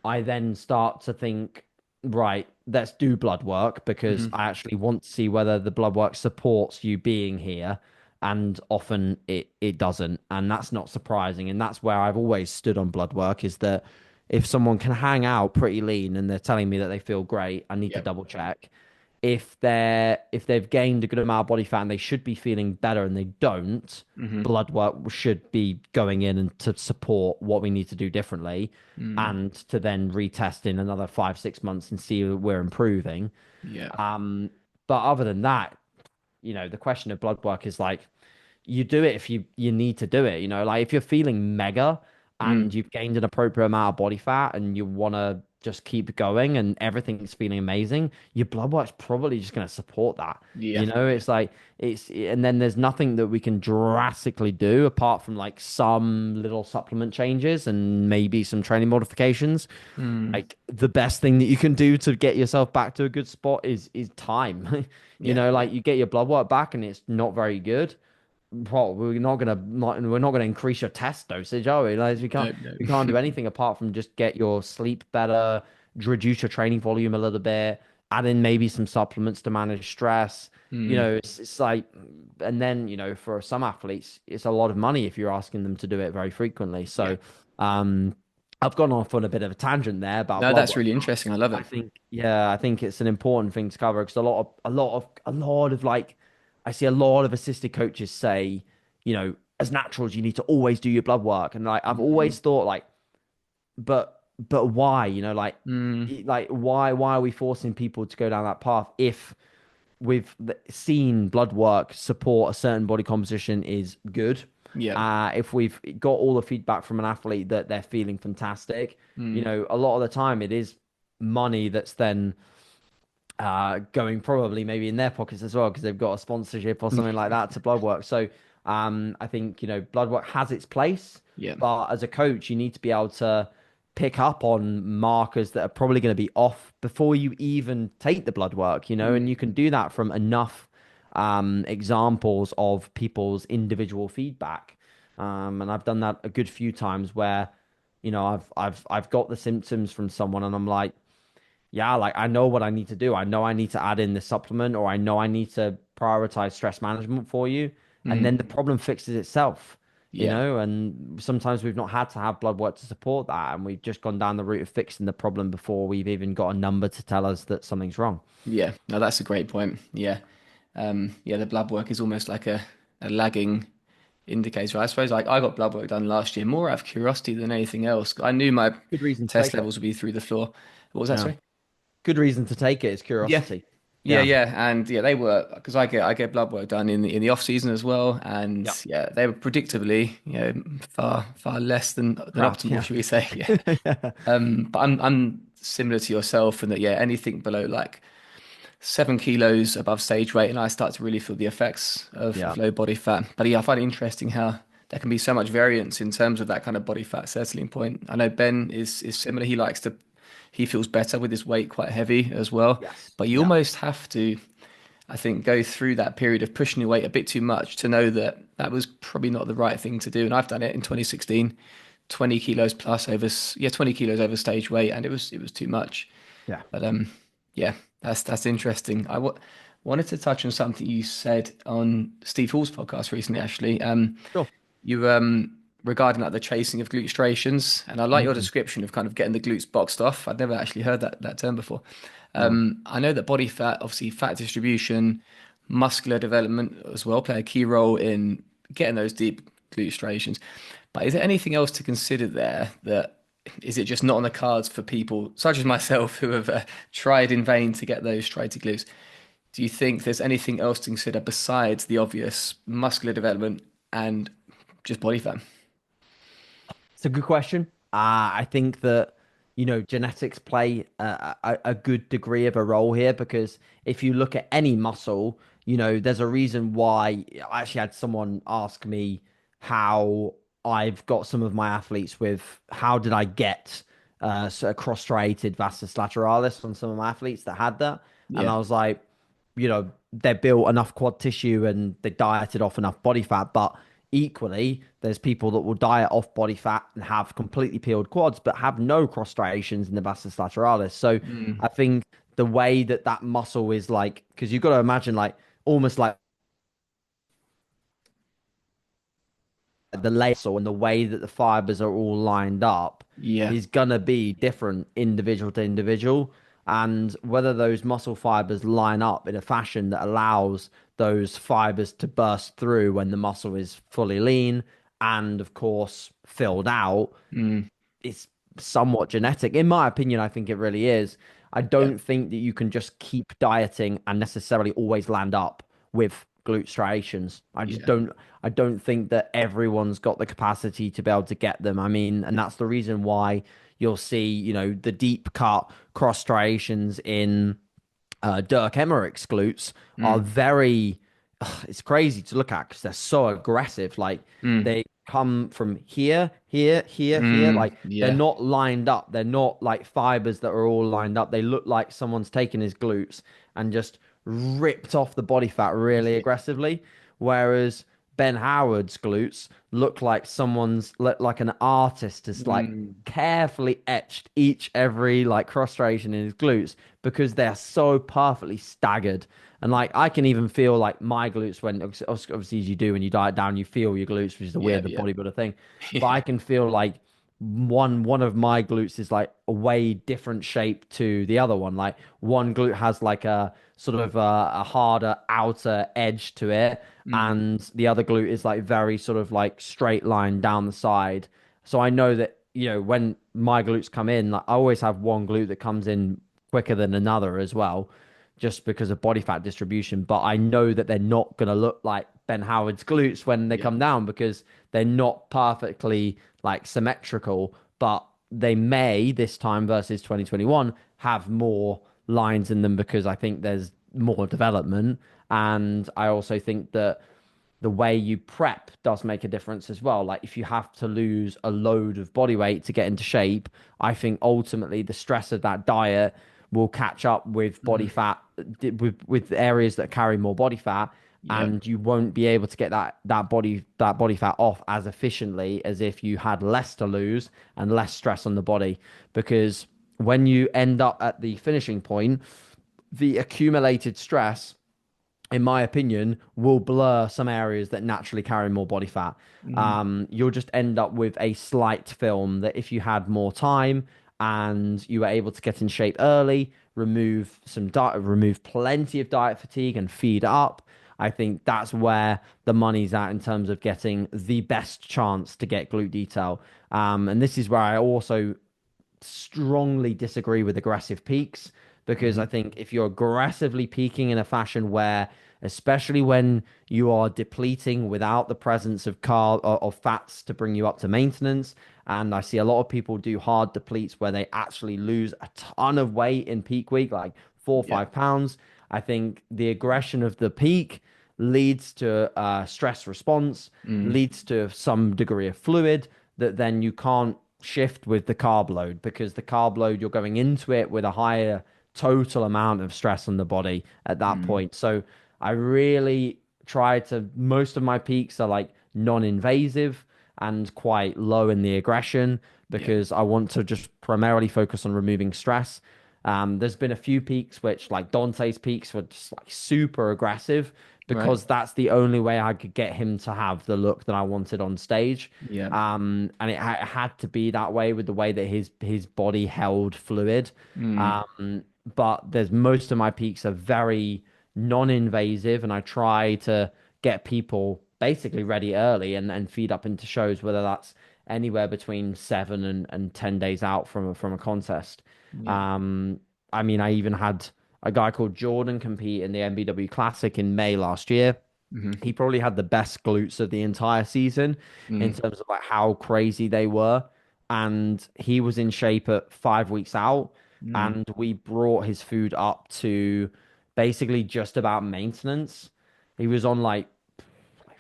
I then start to think, right, let's do blood work because Hmm. I actually want to see whether the blood work supports you being here. And often it doesn't. And that's not surprising. And that's where I've always stood on blood work is that if someone can hang out pretty lean and they're telling me that they feel great, I need to Yeah. double check. If they've gained a good amount of body fat and they should be feeling better and they don't, Hmm. blood work should be going in and to support what we need to do differently Mm, and to then retest in another 5 6 months and see if we're improving. yeah. Um, but other than that, you know, the question of blood work is like you do it if you need to do it. You know, like if you're feeling mega Mm, and you've gained an appropriate amount of body fat and you want to just keep going and everything's feeling amazing, your blood work's probably just going to support that. yeah. You know, Yeah. it's like and then there's nothing that we can drastically do apart from like some little supplement changes and maybe some training modifications. Mm, Like the best thing that you can do to get yourself back to a good spot is time. You yeah. know, Yeah. like you get your blood work back and it's not very good. Well, we're not gonna increase your test dosage, are we? Like No. we can't No. do anything apart from just get your sleep better, reduce your training volume a little bit, add in maybe some supplements to manage stress. You Mm, know, it's like, and then you know, for some athletes, it's a lot of money if you're asking them to do it very frequently. yeah. So, um, I've gone off on a bit of a tangent there about No, blood that's work. really interesting. I love I it. think, yeah, I think it's an important thing to cover because a lot of like, I see a lot of assisted coaches say, you know, as naturals, you need to always do your blood work. And like, I've Mm, always thought like, but why, you know, mm, like why are we forcing people to go down that path if we've seen blood work support a certain body composition is good. yeah. If we've got all the feedback from an athlete that they're feeling fantastic, you Mm, know, a lot of the time it is money that's then going probably maybe in their pockets as well because they've got a sponsorship or something like that to blood work. So I think you know blood work has its place, yeah. but as a coach, you need to be able to pick up on markers that are probably going to be off before you even take the blood work. You know, and you Mm, can do that from enough examples of people's individual feedback. And I've done that a good few times where, you know, I've got the symptoms from someone and I'm like, yeah, like I know what I need to do. I know I need to add in this supplement or I know I need to prioritize stress management for you. And mm, then the problem fixes itself, you yeah. know, and sometimes we've not had to have blood work to support that. And we've just gone down the route of fixing the problem before we've even got a number to tell us that something's wrong. Yeah. No, that's a great point. Yeah. Yeah, the blood work is almost like a lagging indicator. I suppose like I got blood work done last year more out of curiosity than anything else. I knew my Good reason to test take it. levels would be through the floor. What was that, Yeah. sorry? Good reason to take it is Yeah. curiosity. Yeah, Yeah. yeah, and yeah, they were because I get blood work done in the off season as well, and Yeah. yeah, they were predictably far less than Crap. optimal, Yeah. should we say? Yeah. But I'm similar to yourself in that yeah, anything below like 7 kilos above stage weight, and I start to really feel the effects Yeah. of low body fat. But yeah, I find it interesting how there can be so much variance in terms of that kind of body fat settling point. I know Ben is similar. He likes to he feels better with his weight quite heavy as well. Yes. But you Yeah. almost have to, I think, go through that period of pushing your weight a bit too much to know that that was probably not the right thing to do. And I've done it in 2016, 20 kilos plus over, yeah, 20 kilos over stage weight, and it was too much. Yeah. But yeah, that's interesting. Wanted to touch on something you said on Steve Hall's podcast recently, actually. Sure. You regarding like the chasing of glute striations, and I like your Mm, description of kind of getting the glutes boxed off. I'd never actually heard that term before. mm. I know that body fat, obviously fat distribution, muscular development as well play a key role in getting those deep glute striations. But is there anything else to consider there that is it just not on the cards for people such as myself who have tried in vain to get those striated glutes? Do you think there's anything else to consider besides the obvious muscular development and just body fat? It's a good question. I think that, genetics play a good degree of a role here because if you look at any muscle, there's a reason why. I actually had someone ask me how I've got some of my athletes with how did I get sort of cross-striated vastus lateralis on some of my athletes that had that. And Yeah. I was like, they built enough quad tissue and they dieted off enough body fat. But equally, there's people that will diet off body fat and have completely peeled quads, but have no cross striations in the vastus lateralis. So Mm, I think the way that that muscle is like, because you've got to imagine like almost like the laser and the way that the fibers are all lined up yeah. is gonna be different individual to individual. And whether those muscle fibers line up in a fashion that allows those fibers to burst through when the muscle is fully lean and, of course, filled out, Mm, it's somewhat genetic. In my opinion, I think it really is. I yeah. don't think that you can just keep dieting and necessarily always land up with glute striations. Yeah. I don't think that everyone's got the capacity to be able to get them. I mean, and that's the reason why you'll see, the deep cut cross striations in Dirk Emmerich's glutes are Mm, very, it's crazy to look at because they're so aggressive. Like mm, they come from here, here, here, here. mm, Like they're yeah. not lined up. They're not like fibers that are all lined up. They look like someone's taken his glutes and just ripped off the body fat really Yeah. aggressively. Whereas Ben Howard's glutes look like someone's like an artist has like Mm, carefully etched each every like cross striation in his glutes because they're so perfectly staggered. And like I can even feel like my glutes when obviously as you do when you diet down, you feel your glutes, which is a yeah. weird Yeah. bodybuilder thing. But Yeah. I can feel like one of my glutes is like a way different shape to the other one. Like one glute has like a sort of a harder outer edge to it, Mm, and the other glute is like very sort of like straight line down the side. So I know that, when my glutes come in, like I always have one glute that comes in quicker than another as well, just because of body fat distribution. But I know that they're not going to look like Ben Howard's glutes when they yeah. come down because they're not perfectly like symmetrical, but they may this time versus 2021 have more lines in them because I think there's more development. And I also think that the way you prep does make a difference as well. Like if you have to lose a load of body weight to get into shape, I think ultimately the stress of that diet will catch up with body Mm, fat with areas that carry more body fat, yeah. and you won't be able to get that body fat off as efficiently as if you had less to lose and less stress on the body. Because when you end up at the finishing point, the accumulated stress, in my opinion, will blur some areas that naturally carry more body fat. Mm, You'll just end up with a slight film that if you had more time and you were able to get in shape early, remove plenty of diet fatigue and feed up. I think that's where the money's at in terms of getting the best chance to get glute detail. And this is where I also strongly disagree with aggressive peaks because I mhm, think if you're aggressively peaking in a fashion where, especially when you are depleting without the presence of of fats to bring you up to maintenance, and I see a lot of people do hard depletes where they actually lose a ton of weight in peak week, like four or yeah. 5 pounds. I think the aggression of the peak leads to stress response, Mm, leads to some degree of fluid that then you can't shift with the carb load, because the carb load, you're going into it with a higher total amount of stress on the body at that Mm. point. So I really try to, most of my peaks are like non-invasive and quite low in the aggression, Yeah. because I want to just primarily focus on removing stress. There's been a few peaks which, like Dante's peaks, were just like super aggressive, Right. because that's the only way I could get him to have the look that I wanted on stage. Yeah. And it had to be that way with the way that his body held fluid. Mm. Um, but there's, most of my peaks are very non-invasive, and I try to get people basically ready early and feed up into shows, whether that's anywhere between 7 and 10 days out from a contest. Yeah. Um, I mean, I even had a guy called Jordan compete in the MBW Classic in May last year. Hmm. He probably had the best glutes of the entire season in Mm. terms of like how crazy they were. And he was in shape at 5 weeks out. Mm. And we brought his food up to basically just about maintenance. He was on like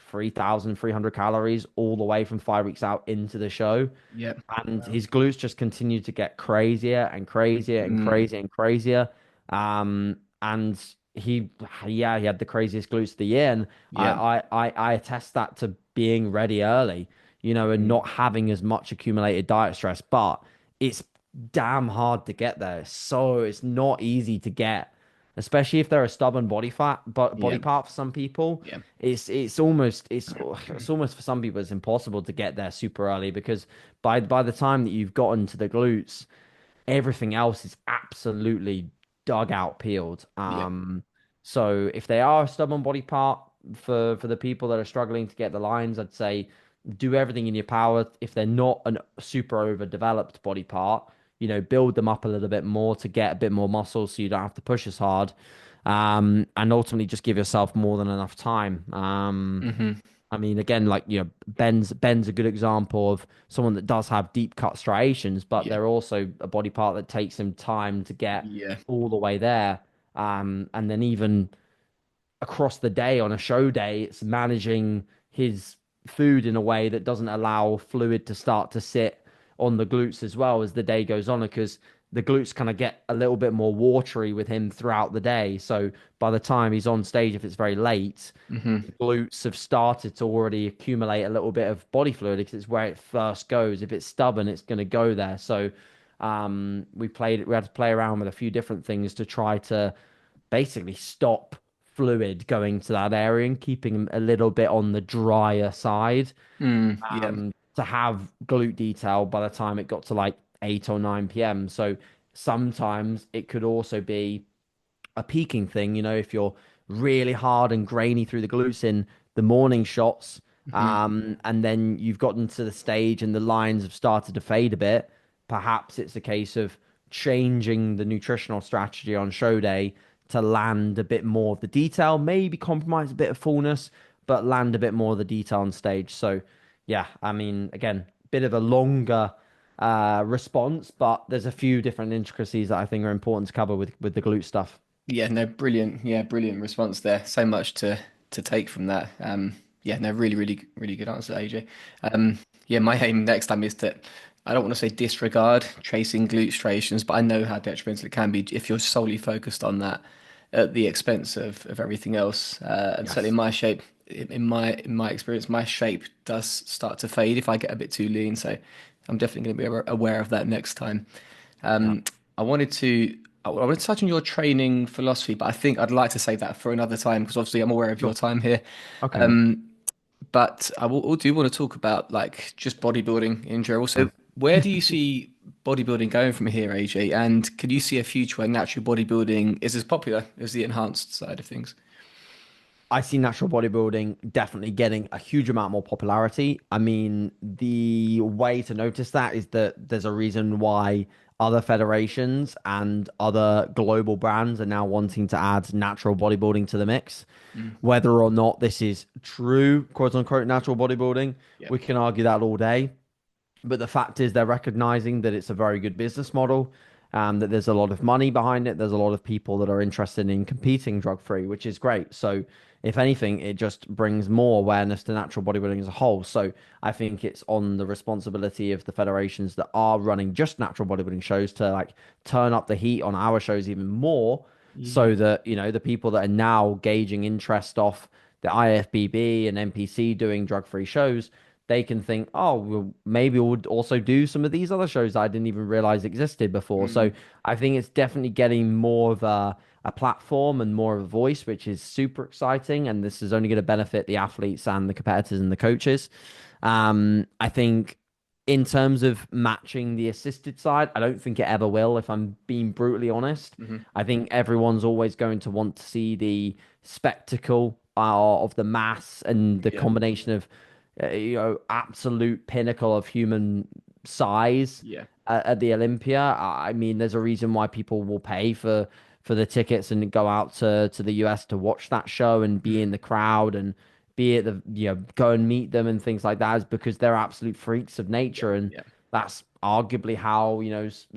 3,300 calories all the way from 5 weeks out into the show. Yeah. And Wow. his glutes just continued to get crazier and crazier and Mm. crazier and crazier. And yeah, he had the craziest glutes of the year. And Yeah. I attest that to being ready early, and Mm. not having as much accumulated diet stress. But it's damn hard to get there. So it's not easy to get, especially if they're a stubborn body Yeah. part for some people. Yeah. It's almost, for some people, it's impossible to get there super early, because by the time that you've gotten to the glutes, everything else is absolutely dug out peeled. Yeah. So if they are a stubborn body part, for the people that are struggling to get the lines, I'd say do everything in your power. If they're not a super overdeveloped body part, build them up a little bit more to get a bit more muscle, so you don't have to push as hard. And ultimately just give yourself more than enough time. Hmm. I mean, again, like, Ben's a good example of someone that does have deep cut striations, but Yeah. they're also a body part that takes him time to get Yeah. all the way there. And then even across the day on a show day, it's managing his food in a way that doesn't allow fluid to start to sit on the glutes as well as the day goes on, because the glutes kind of get a little bit more watery with him throughout the day. So by the time he's on stage, if it's very late, Hmm. the glutes have started to already accumulate a little bit of body fluid, because it's where it first goes. If it's stubborn, it's going to go there. So we had to play around with a few different things to try to basically stop fluid going to that area and keeping them a little bit on the drier side, Mm. Yeah. to have glute detail by the time it got to like 8 or 9 p.m. So sometimes it could also be a peaking thing, if you're really hard and grainy through the glutes in the morning shots, Hmm. and then you've gotten to the stage and the lines have started to fade a bit, perhaps it's a case of changing the nutritional strategy on show day to land a bit more of the detail, maybe compromise a bit of fullness, but land a bit more of the detail on stage. So, yeah, I mean, again, bit of a longer response, but there's a few different intricacies that I think are important to cover with the glute stuff. Yeah, no, brilliant. Yeah, brilliant response there. So much to take from that. Yeah, no, really, really, really good answer, AJ. Yeah, my aim next time is that I don't want to say disregard tracing glute striations, but I know how detrimental it can be if you're solely focused on that at the expense of everything else. And certainly Yes. my shape, in my experience, my shape does start to fade if I get a bit too lean. So I'm definitely going to be aware of that next time. Yeah. Um, I wanted to I wanted to touch on your training philosophy, but I think I'd like to save that for another time because obviously I'm aware of your Sure. time here. Okay, mate. Um, but I do want to talk about like just bodybuilding in general. So where do you see bodybuilding going from here, AJ? And can you see a future where natural bodybuilding is as popular as the enhanced side of things? I see natural bodybuilding definitely getting a huge amount more popularity. I mean, the way to notice that is that there's a reason why other federations and other global brands are now wanting to add natural bodybuilding to the mix. Mm, Whether or not this is true, quote unquote, natural bodybuilding, yeah. we can argue that all day. But the fact is, they're recognizing that it's a very good business model. that there's a lot of money behind it. There's a lot of people that are interested in competing drug free, which is great. So, if anything, it just brings more awareness to natural bodybuilding as a whole. So, I think it's on the responsibility of the federations that are running just natural bodybuilding shows to like turn up the heat on our shows even more, Yeah. so that, the people that are now gauging interest off the IFBB and NPC doing drug free shows, they can think, oh, well, maybe we'll also do some of these other shows I didn't even realize existed before. So Mm. I think it's definitely getting more of a platform and more of a voice, which is super exciting. And this is only going to benefit the athletes and the competitors and the coaches. I think in terms of matching the assisted side, I don't think it ever will, if I'm being brutally honest. Hmm. I think everyone's always going to want to see the spectacle of the mass and the Yeah. combination of absolute pinnacle of human size Yeah. at the Olympia. I mean, there's a reason why people will pay for the tickets and go out to the US to watch that show and be in Mm. the crowd and be at the go and meet them and things like that, is because they're absolute freaks of Yeah. nature. And Yeah. that's arguably how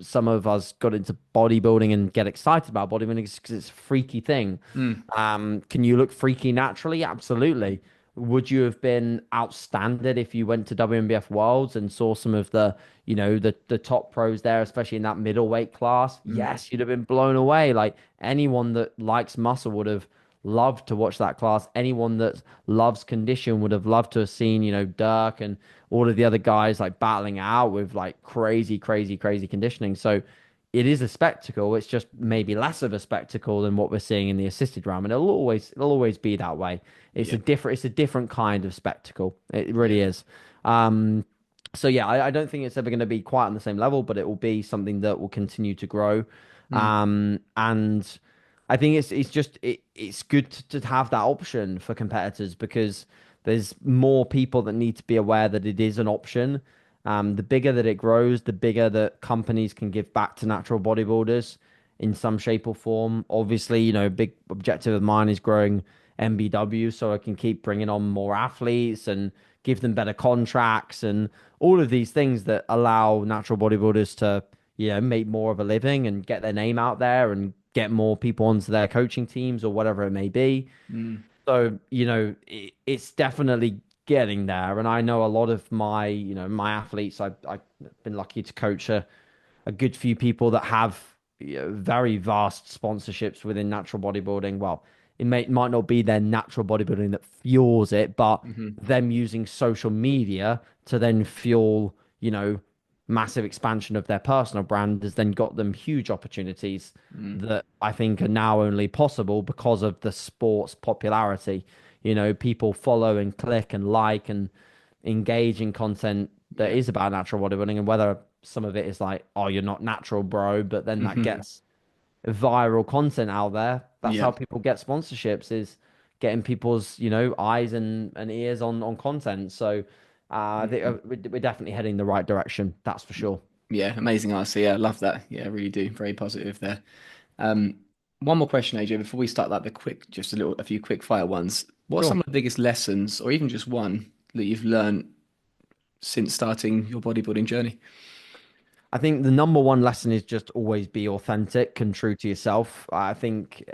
some of us got into bodybuilding and get excited about bodybuilding, because it's a freaky thing. Mm. Can you look freaky naturally? Absolutely. Would you have been outstanding if you went to WNBF Worlds and saw some of the top pros there, especially in that middleweight class? Mm. Yes, you'd have been blown away. Like, anyone that likes muscle would have loved to watch that class. Anyone that loves condition would have loved to have seen, Dirk and all of the other guys like battling out with like crazy, crazy, crazy conditioning. So it is a spectacle. It's just Mm. maybe less of a spectacle than what we're seeing in the assisted realm, and it'll always be that way. Yeah. It's a different kind of spectacle. It Yeah. really is. Um, so yeah, I don't think it's ever going to be quite on the same level, but it will be something that will continue to grow. Mm. And I think it's good to have that option for competitors, because there's more people that need to be aware that it is an option. The bigger that it grows, the bigger that companies can give back to natural bodybuilders in some shape or form. Obviously, a big objective of mine is growing MBW so I can keep bringing on more athletes and give them better contracts and all of these things that allow natural bodybuilders to, make more of a living and get their name out there and get more people onto their coaching teams or whatever it may be. Mm. So, it's definitely getting there. And I know a lot of my athletes, I've been lucky to coach a good few people that have very vast sponsorships within natural bodybuilding. Well, might not be their natural bodybuilding that fuels it, but Hmm. them using social media to then fuel, massive expansion of their personal brand has then got them huge opportunities Mm. that I think are now only possible because of the sport's popularity. People follow and click and like and engage in content that Yeah. is about natural bodybuilding, and whether some of it is like, oh, you're not natural, bro, but then that Hmm. gets viral content out there. That's Yeah. how people get sponsorships, is getting people's, eyes and ears on content. So Mm. we're definitely heading the right direction. That's for sure. Yeah. Amazing answer. Yeah. I love that. Yeah. I really do. Very positive there. Um, One more question, AJ, before we start like a few quick fire ones. What are some Sure. of the biggest lessons, or even just one, that you've learned since starting your bodybuilding journey? I think the number one lesson is just always be authentic and true to yourself. I think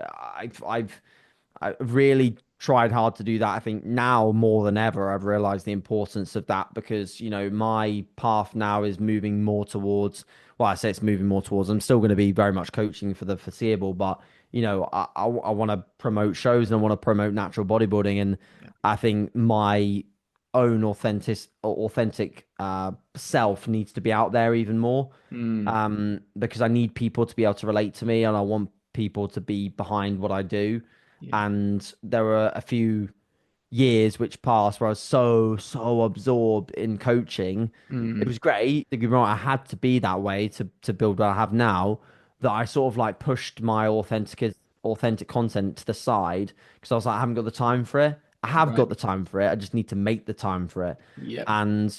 I really tried hard to do that. I think now more than ever, I've realized the importance of that, because, my path now is moving more towards, well, I say it's moving more towards, I'm still going to be very much coaching for the foreseeable, but, I want to promote shows and I want to promote natural bodybuilding. And Yeah. I think my own authentic self needs to be out there even more, Mm. because I need people to be able to relate to me and I want people to be behind what I do. Yeah. And there were a few years which passed where I was so absorbed in coaching. It Mm. was great. Don't get me wrong, I had to be that way to build what I have now, that I sort of like pushed my authentic content to the side, because I was like, I haven't got the time for it. I have Right. got the time for it. I just need to make the time for it. Yep. And,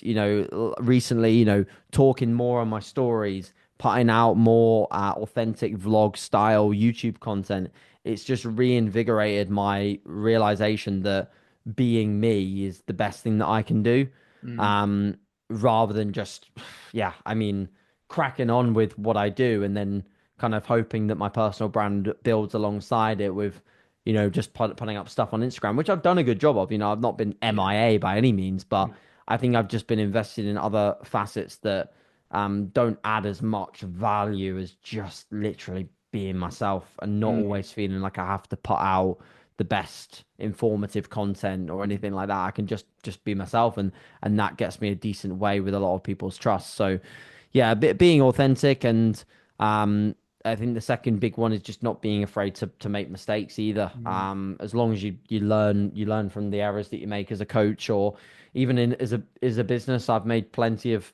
recently, talking more on my stories, putting out more authentic vlog style YouTube content, it's just reinvigorated my realization that being me is the best thing that I can do. Mm. Um, Rather than just, yeah, I mean, cracking on with what I do, and then kind of hoping that my personal brand builds alongside it with, just putting up stuff on Instagram, which I've done a good job of. I've not been Yeah. MIA by any means, but I think I've just been invested in other facets that don't add as much value as just literally being myself and not Mm, always feeling like I have to put out the best informative content or anything like that. I can just be myself, and that gets me a decent way with a lot of people's trust. So yeah, being authentic, and I think the second big one is just not being afraid to make mistakes either. mm, As long as you learn from the errors that you make as a coach, or even in as a business. I've made plenty of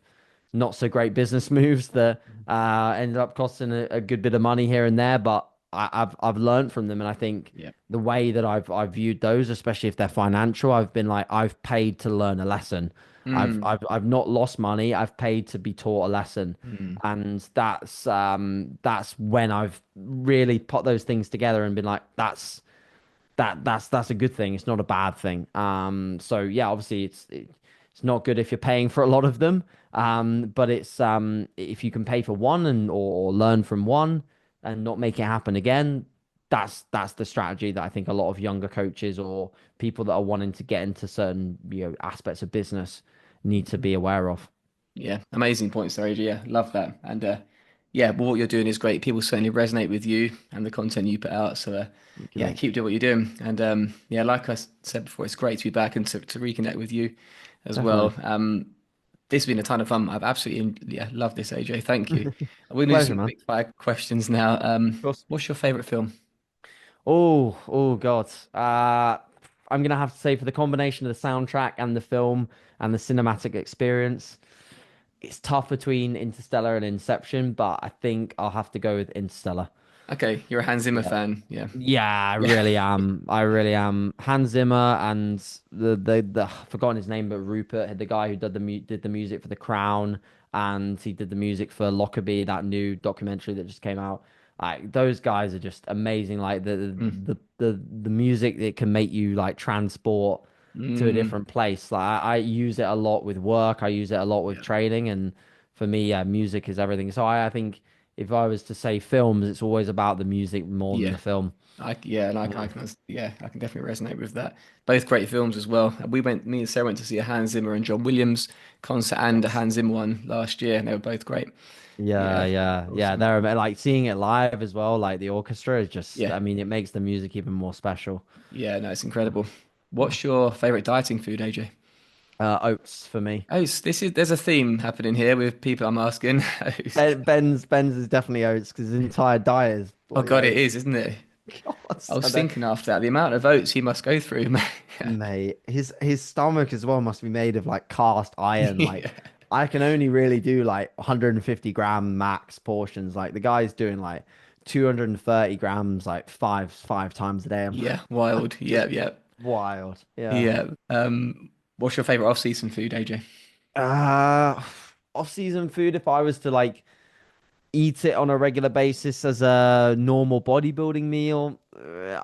not so great business moves that ended up costing a good bit of money here and there, but I've learned from them, and I think yeah. the way that I've viewed those, especially if they're financial, I've been like, I've paid to learn a lesson. Mm, I've not lost money. I've paid to be taught a lesson, mm, and that's when I've really put those things together and been like, that's a good thing. It's not a bad thing. So yeah, obviously it's not good if you're paying for a lot of them. But it's if you can pay for one or learn from one and not make it happen again, that's the strategy that I think a lot of younger coaches or people that are wanting to get into certain aspects of business need to mm. be aware of. Yeah, amazing points there, AJ. Yeah, love that. And yeah, well, what you're doing is great. People certainly resonate with you and the content you put out. So Thank you, yeah, mate. keep doing what you're doing. And yeah, like I said before, it's great to be back and to reconnect with you as well. Definitely. This has been a ton of fun. I've absolutely yeah loved this, AJ. Thank you. We're gonna do Pleasure, some man. quick fire questions now. Of course. What's your favorite film? Oh God. I'm gonna have to say for the combination of the soundtrack and the film and the cinematic experience, it's tough between Interstellar and Inception, but I think I'll have to go with Interstellar. Okay, you're a Hans Zimmer Yeah. fan. Yeah. Yeah, I Yeah. really am. I really am. Hans Zimmer and the I've forgotten his name, but Rupert, the guy who did the music for The Crown, and he did the music for Lockerbie, that new documentary that just came out. Like those guys are just amazing. Like Mm, the music that can make you like transport to a mm, different place. Like I use it a lot with work. I use it a lot with yeah. training, and for me, yeah, music is everything. So I think if I was to say films, it's always about the music more than Yeah. the film. Yeah, and I can, yeah, I can definitely resonate with that. Both great films as well. Me and Sarah went to see a Hans Zimmer and John Williams concert and a Yes. Hans Zimmer one last year, and they were both great. Yeah, Yeah, yeah, yeah. awesome. They're like seeing it live as well. Like the orchestra is just, Yeah, I mean, it makes the music even more special. yeah, no, it's incredible. What's your favorite dieting food, AJ? Oats for me. There's a theme happening here with people I'm asking. Oats. Ben's is definitely oats because his entire diet is Oh bloody God, it oats. is, isn't it? God, I was and then, thinking after that, the amount of oats he must go through, man. mate, his stomach as well must be made of like cast iron. Like Yeah, I can only really do like 150 gram max portions. Like the guy's doing like 230 grams like five times a day. I'm yeah, wild. Yeah, just yeah, wild. Yeah. yeah. What's your favorite off-season food, AJ? Uh, Off-season food, if I was to like eat it on a regular basis as a normal bodybuilding meal,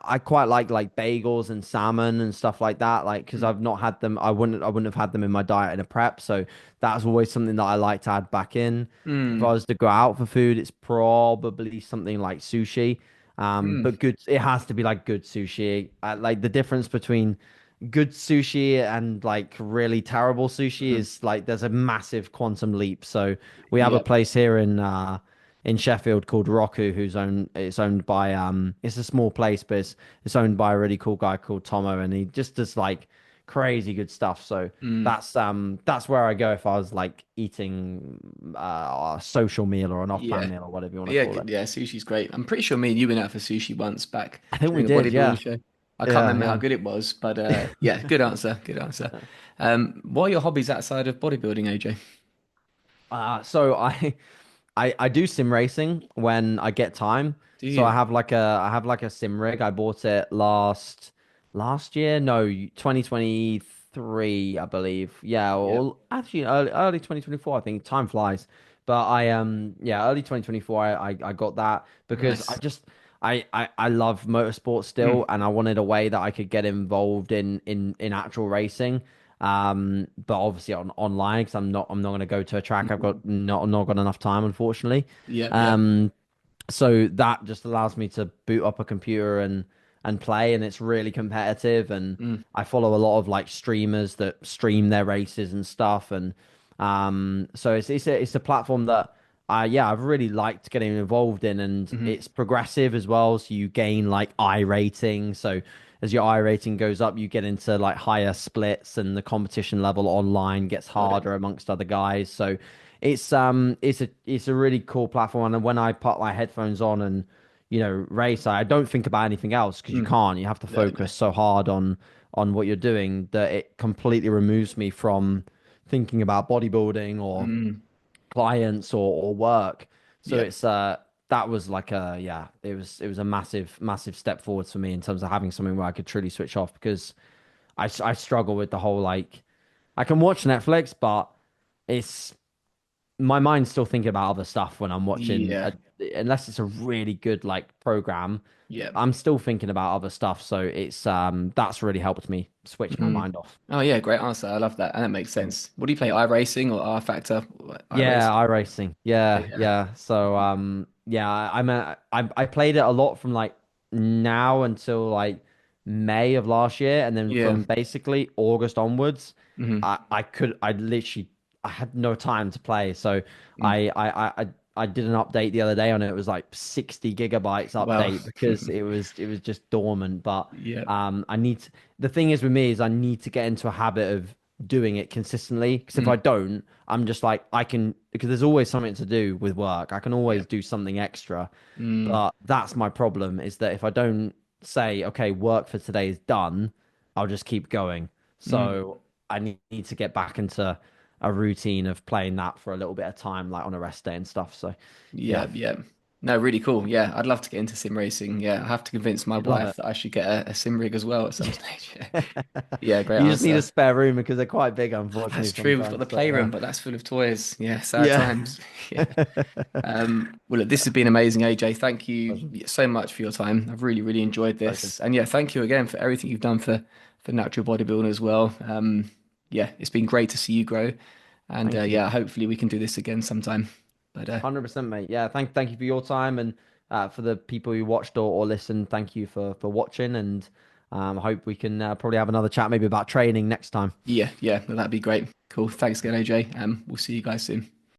I quite like bagels and salmon and stuff like that. Like, because I've not had them, I wouldn't have had them in my diet in a prep. So that's always something that I like to add back in. If I Mm, was to go out for food, it's probably something like sushi. mm, But good, it has to be like good sushi. Like the difference between good sushi and like really terrible sushi mm. is like there's a massive quantum leap. So we have a Yeah. place here in Sheffield called Roku, it's owned by it's a small place, but it's owned by a really cool guy called Tomo, and he just does like crazy good stuff. So Mm, that's where I go if I was like eating a social meal or an off-brand yeah. meal or whatever you want to Yeah, call it. yeah, sushi's great. I'm pretty sure me and you went out for sushi once back I think we during a did, yeah. bodybuilding show. I can't Yeah, remember how yeah. good it was, but yeah, good answer. Good answer. What are your hobbies outside of bodybuilding, AJ? So I do sim racing when I get time. Do So you? I have like a sim rig. I bought it last year. No, 2023, I believe. Yeah, Yeah. or actually early 2024, I think. Time flies. But I yeah, early 2024 I got that because Nice. I love motorsport still, Mm, and I wanted a way that I could get involved in actual racing. But obviously on online because I'm not going to go to a track. Mhm. I'm not got enough time, unfortunately. Yep, yep. Um, so that just allows me to boot up a computer and play, and it's really competitive. And Mm, I follow a lot of like streamers that stream their races and stuff, and so it's a platform that yeah, I've really liked getting involved in, and hmm. it's progressive as well. So you gain like I rating. So as your I rating goes up, you get into like higher splits, and the competition level online gets Got it. harder amongst other guys. So it's a really cool platform. And when I put my headphones on and race, I don't think about anything else because you Mm. can't. You have to No, focus so hard on what you're doing that it completely removes me from thinking about bodybuilding no. or Mm. clients or work. So Yep. it's that was like a yeah, it was a massive step forwards for me in terms of having something where I could truly switch off because I struggle with the whole like I can watch Netflix, but it's my mind's still thinking about other stuff when I'm watching Yeah. unless it's a really good like program. Yep. I'm still thinking about other stuff, so it's that's really helped me switch my Mm. mind off. Oh yeah, great answer. I love that, and that makes sense. What do you play? iRacing or R Factor? Yeah, iRacing. iRacing. Yeah, Yeah, yeah, yeah. So yeah, I played it a lot from like now until like May of last year, and then yeah. from basically August onwards, Hmm. I literally I had no time to play. So Mm. I did an update the other day on it. It was like 60 gigabytes Wow. update because it was just dormant. But Yep. I need to, the thing is with me is I need to get into a habit of doing it consistently because if I Mm. don't, I'm just like I can because there's always something to do with work. I can always Yep. do something extra. Mm. But that's my problem is that if I don't say, okay, work for today is done, I'll just keep going. Mm. So I need to get back into a routine of playing that for a little bit of time, like on a rest day and stuff. So yeah, Yep. Yep. No, really cool. Yeah, I'd love to get into sim racing. Yeah, I have to convince my you'd love wife it. that I should get a sim rig as well at some stage. Yeah, great You just need a answer. spare room because they're quite big, That's unfortunately, true. We've got sometimes. the playroom, but that's full of toys. Yeah, sad Yeah. times. Yeah. Well, look, this has been amazing, AJ. Thank you Pleasure. so much for your time. I've really, really enjoyed Pleasure. this. And yeah, thank you again for everything you've done for natural bodybuilding as well. Yeah, it's been great to see you grow. And Thank you. yeah, hopefully we can do this again sometime. But 100%, mate. Yeah, thank you for your time and for the people who watched or listened. Thank you for watching, and I hope we can probably have another chat maybe about training next time. yeah, yeah, that'd be great. Cool. Thanks again, AJ. We'll see you guys soon.